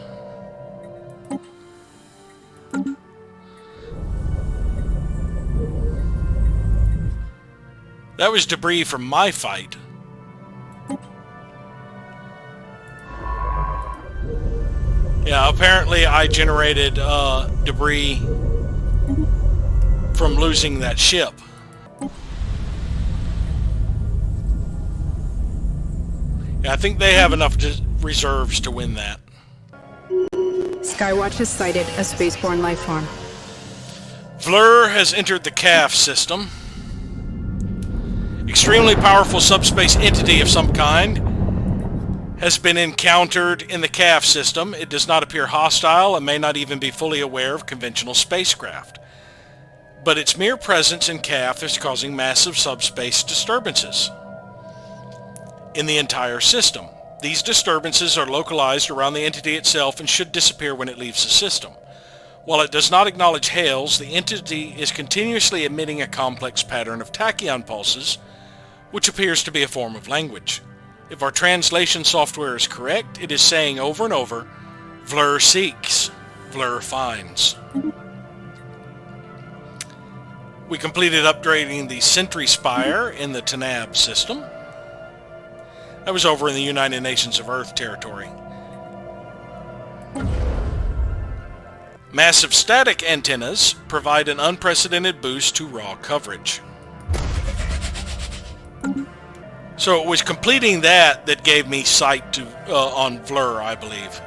That was debris from my fight. Yeah, apparently I generated debris from losing that ship. Yeah, I think they have enough reserves to win that. Skywatch has sighted a spaceborne life form. Vlur has entered the CAF system. Extremely powerful subspace entity of some kind has been encountered in the CAF system. It does not appear hostile and may not even be fully aware of conventional spacecraft. But its mere presence in CAF is causing massive subspace disturbances in the entire system. These disturbances are localized around the entity itself and should disappear when it leaves the system. While it does not acknowledge hails, the entity is continuously emitting a complex pattern of tachyon pulses, which appears to be a form of language. If our translation software is correct, it is saying over and over, Vlur seeks, Vlur finds. We completed upgrading the Sentry Spire in the Tanab system. That was over in the United Nations of Earth territory. Massive static antennas provide an unprecedented boost to raw coverage. So it was completing that gave me sight to on Vlur, I believe.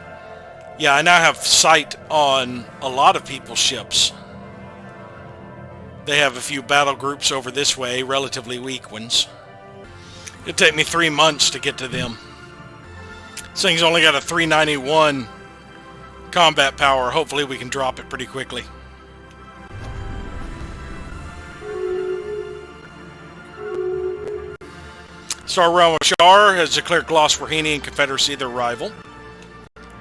Yeah, I now have sight on a lot of people's ships. They have a few battle groups over this way, relatively weak ones. It'll take me 3 months to get to them. This thing's only got a 391 combat power. Hopefully we can drop it pretty quickly. Star Realm of Shar has declared Gloss Rahini and Confederacy their rival.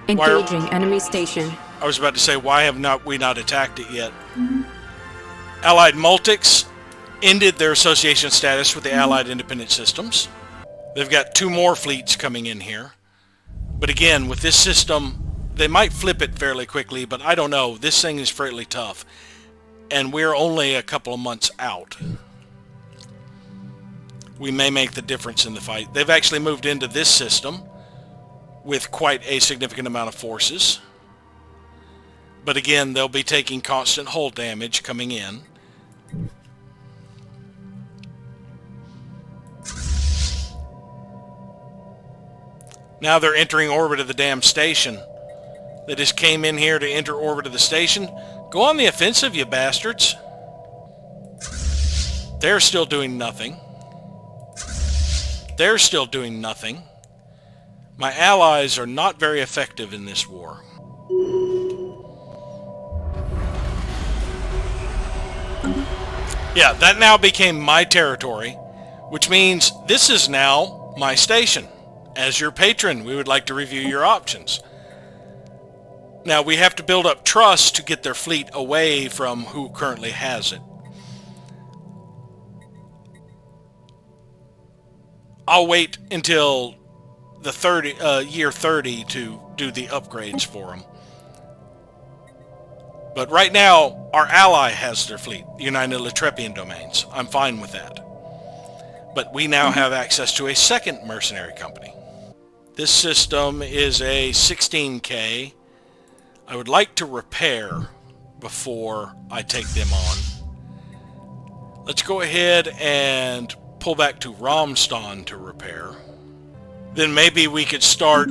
Engaging enemy station. I was about to say, why have we not attacked it yet? Allied Multics ended their association status with the Allied Independent Systems. They've got 2 more fleets coming in here. But again, with this system, they might flip it fairly quickly, but I don't know. This thing is fairly tough. And we're only a couple of months out. We may make the difference in the fight. They've actually moved into this system with quite a significant amount of forces. But again, they'll be taking constant hull damage coming in. Now they're entering orbit of the damn station. They just came in here to enter orbit of the station. Go on the offensive, you bastards. They're still doing nothing. They're still doing nothing. My allies are not very effective in this war. Yeah, that now became my territory, which means this is now my station. As your patron, we would like to review your options. Now, we have to build up trust to get their fleet away from who currently has it. I'll wait until the year 30 to do the upgrades for them. But right now, our ally has their fleet, the United Latrepian domains. I'm fine with that. But we now have access to a second mercenary company. This system is a 16K. I would like to repair before I take them on. Let's go ahead and pull back to Ramstan to repair. Then maybe we could start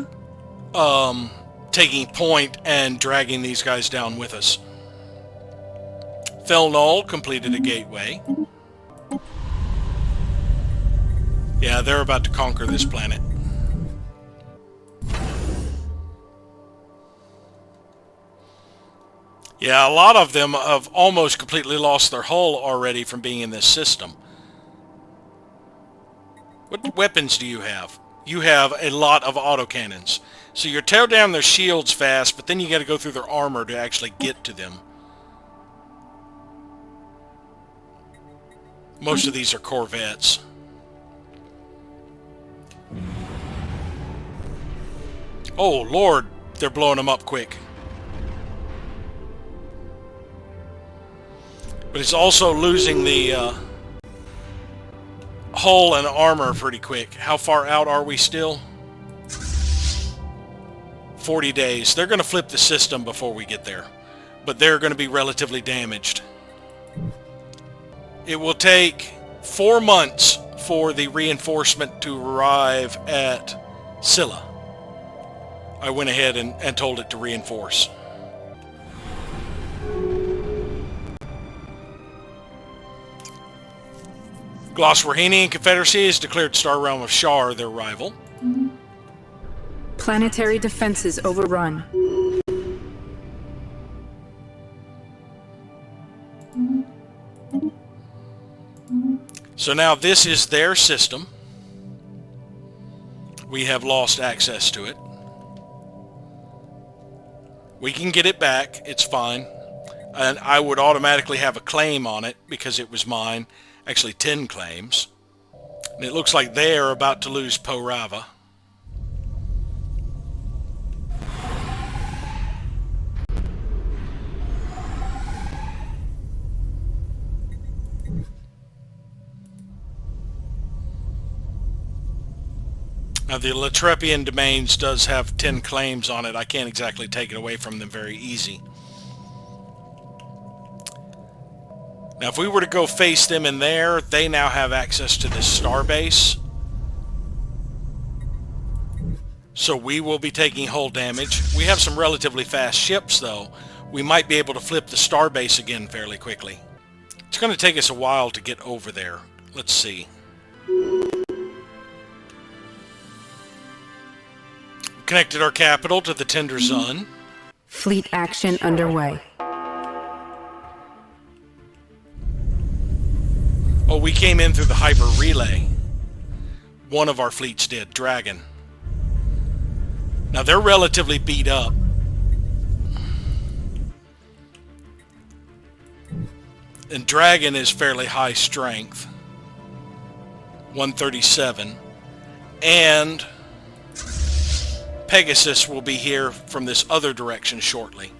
taking point and dragging these guys down with us. Felnull completed a gateway. Yeah, they're about to conquer this planet. Yeah, a lot of them have almost completely lost their hull already from being in this system. What weapons do you have? You have a lot of autocannons. So you tear down their shields fast, but then you got to go through their armor to actually get to them. Most of these are corvettes. Oh, Lord, they're blowing them up quick. But it's also losing the hull and armor pretty quick. How far out are we still? 40 days. They're going to flip the system before we get there. But they're going to be relatively damaged. It will take 4 months for the reinforcement to arrive at Scylla. I went ahead and told it to reinforce. Gloswarhinian Confederacy has declared Star Realm of Shar their rival. Planetary defenses overrun. So now this is their system. We have lost access to it. We can get it back, it's fine. And I would automatically have a claim on it because it was mine. Actually 10 claims. And it looks like they are about to lose Po Rava. Now the Latrepian domains does have 10 claims on it. I can't exactly take it away from them very easy. Now if we were to go face them in there, they now have access to this starbase. So we will be taking hull damage. We have some relatively fast ships though. We might be able to flip the starbase again fairly quickly. It's going to take us a while to get over there. Let's see. Connected our capital to the Tender Sun. Fleet action underway. Oh, we came in through the Hyper Relay. One of our fleets did, Dragon. Now they're relatively beat up. And Dragon is fairly high strength. 137. And Pegasus will be here from this other direction shortly.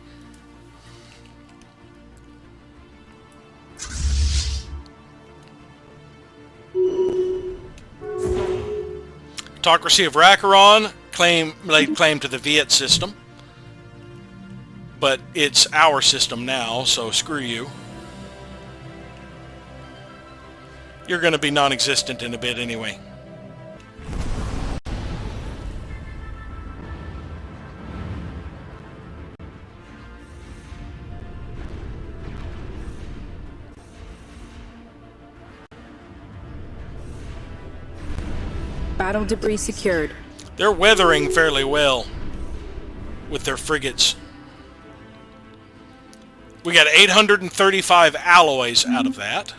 Autocracy of Rakaron laid claim to the Viet system. But it's our system now, so screw you. You're going to be non-existent in a bit anyway. Battle debris secured. They're weathering fairly well with their frigates. We got 835 alloys out of that.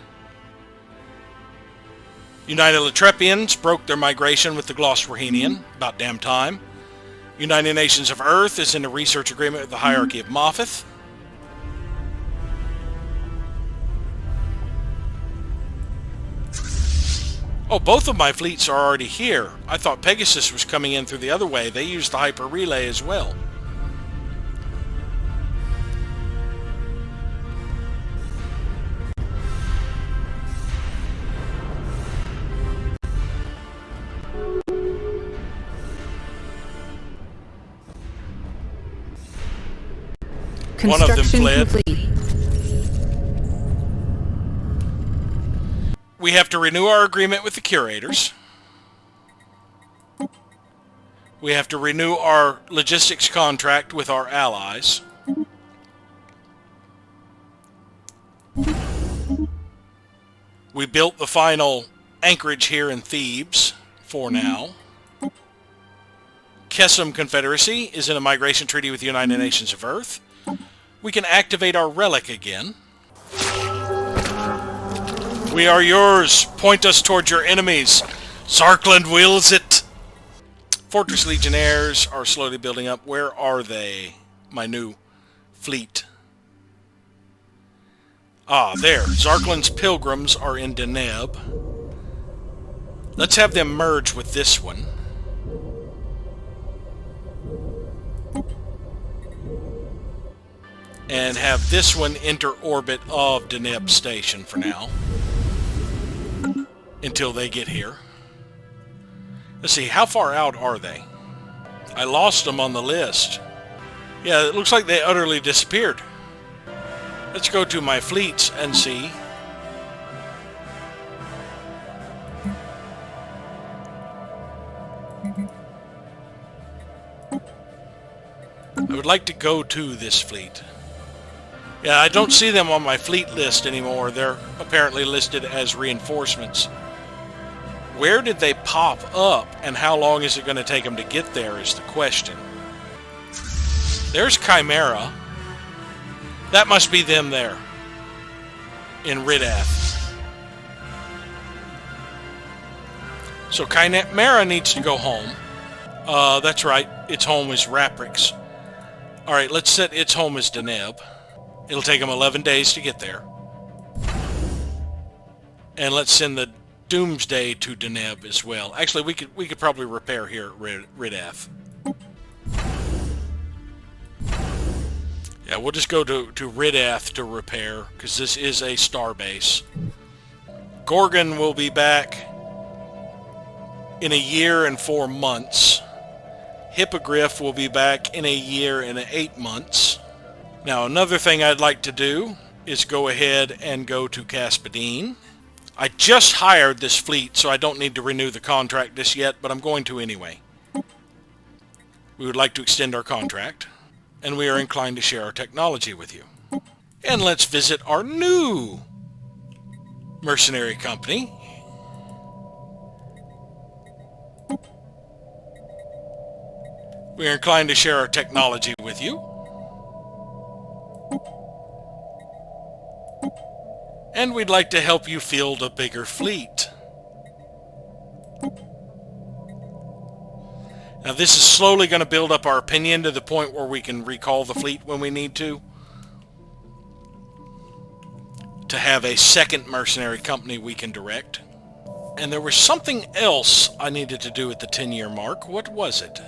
United Latrepians broke their migration with the Glossworhenian. About damn time. United Nations of Earth is in a research agreement with the Hierarchy of Moffith. Oh, both of my fleets are already here. I thought Pegasus was coming in through the other way. They used the hyper relay as well. One of them fled. Complete. We have to renew our agreement with the Curators. We have to renew our logistics contract with our allies. We built the final anchorage here in Thebes for now. Kesem Confederacy is in a migration treaty with the United Nations of Earth. We can activate our relic again. We are yours. Point us towards your enemies. Zarkland wills it. Fortress Legionnaires are slowly building up. Where are they? My new fleet. Ah, there. Zarkland's Pilgrims are in Deneb. Let's have them merge with this one. And have this one enter orbit of Deneb Station for now. Until they get here. Let's see, how far out are they? I lost them on the list. Yeah, it looks like they utterly disappeared. Let's go to my fleets and see. I would like to go to this fleet. Yeah, I don't see them on my fleet list anymore. They're apparently listed as reinforcements. Where did they pop up, and how long is it going to take them to get there is the question. There's Chimera. That must be them there. In Ridath. So Chimera needs to go home. That's right. Its home is Raprix. Alright, let's set its home as Deneb. It'll take them 11 days to get there. And let's send the Doomsday to Deneb as well. Actually, we could probably repair here at Ridath. Yeah, we'll just go to Ridath to repair, because this is a star base. Gorgon will be back in a year and 4 months. Hippogriff will be back in a year and 8 months. Now, another thing I'd like to do is go ahead and go to Caspadine. I just hired this fleet, so I don't need to renew the contract just yet, but I'm going to anyway. We would like to extend our contract, and we are inclined to share our technology with you. And let's visit our new mercenary company. We are inclined to share our technology with you. And we'd like to help you field a bigger fleet. Now this is slowly going to build up our opinion to the point where we can recall the fleet when we need to have a second mercenary company we can direct. And there was something else I needed to do at the 10-year mark. What was it?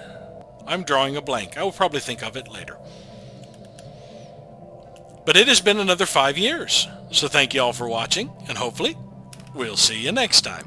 I'm drawing a blank. I will probably think of it later. But it has been another 5 years. So thank you all for watching, and hopefully we'll see you next time.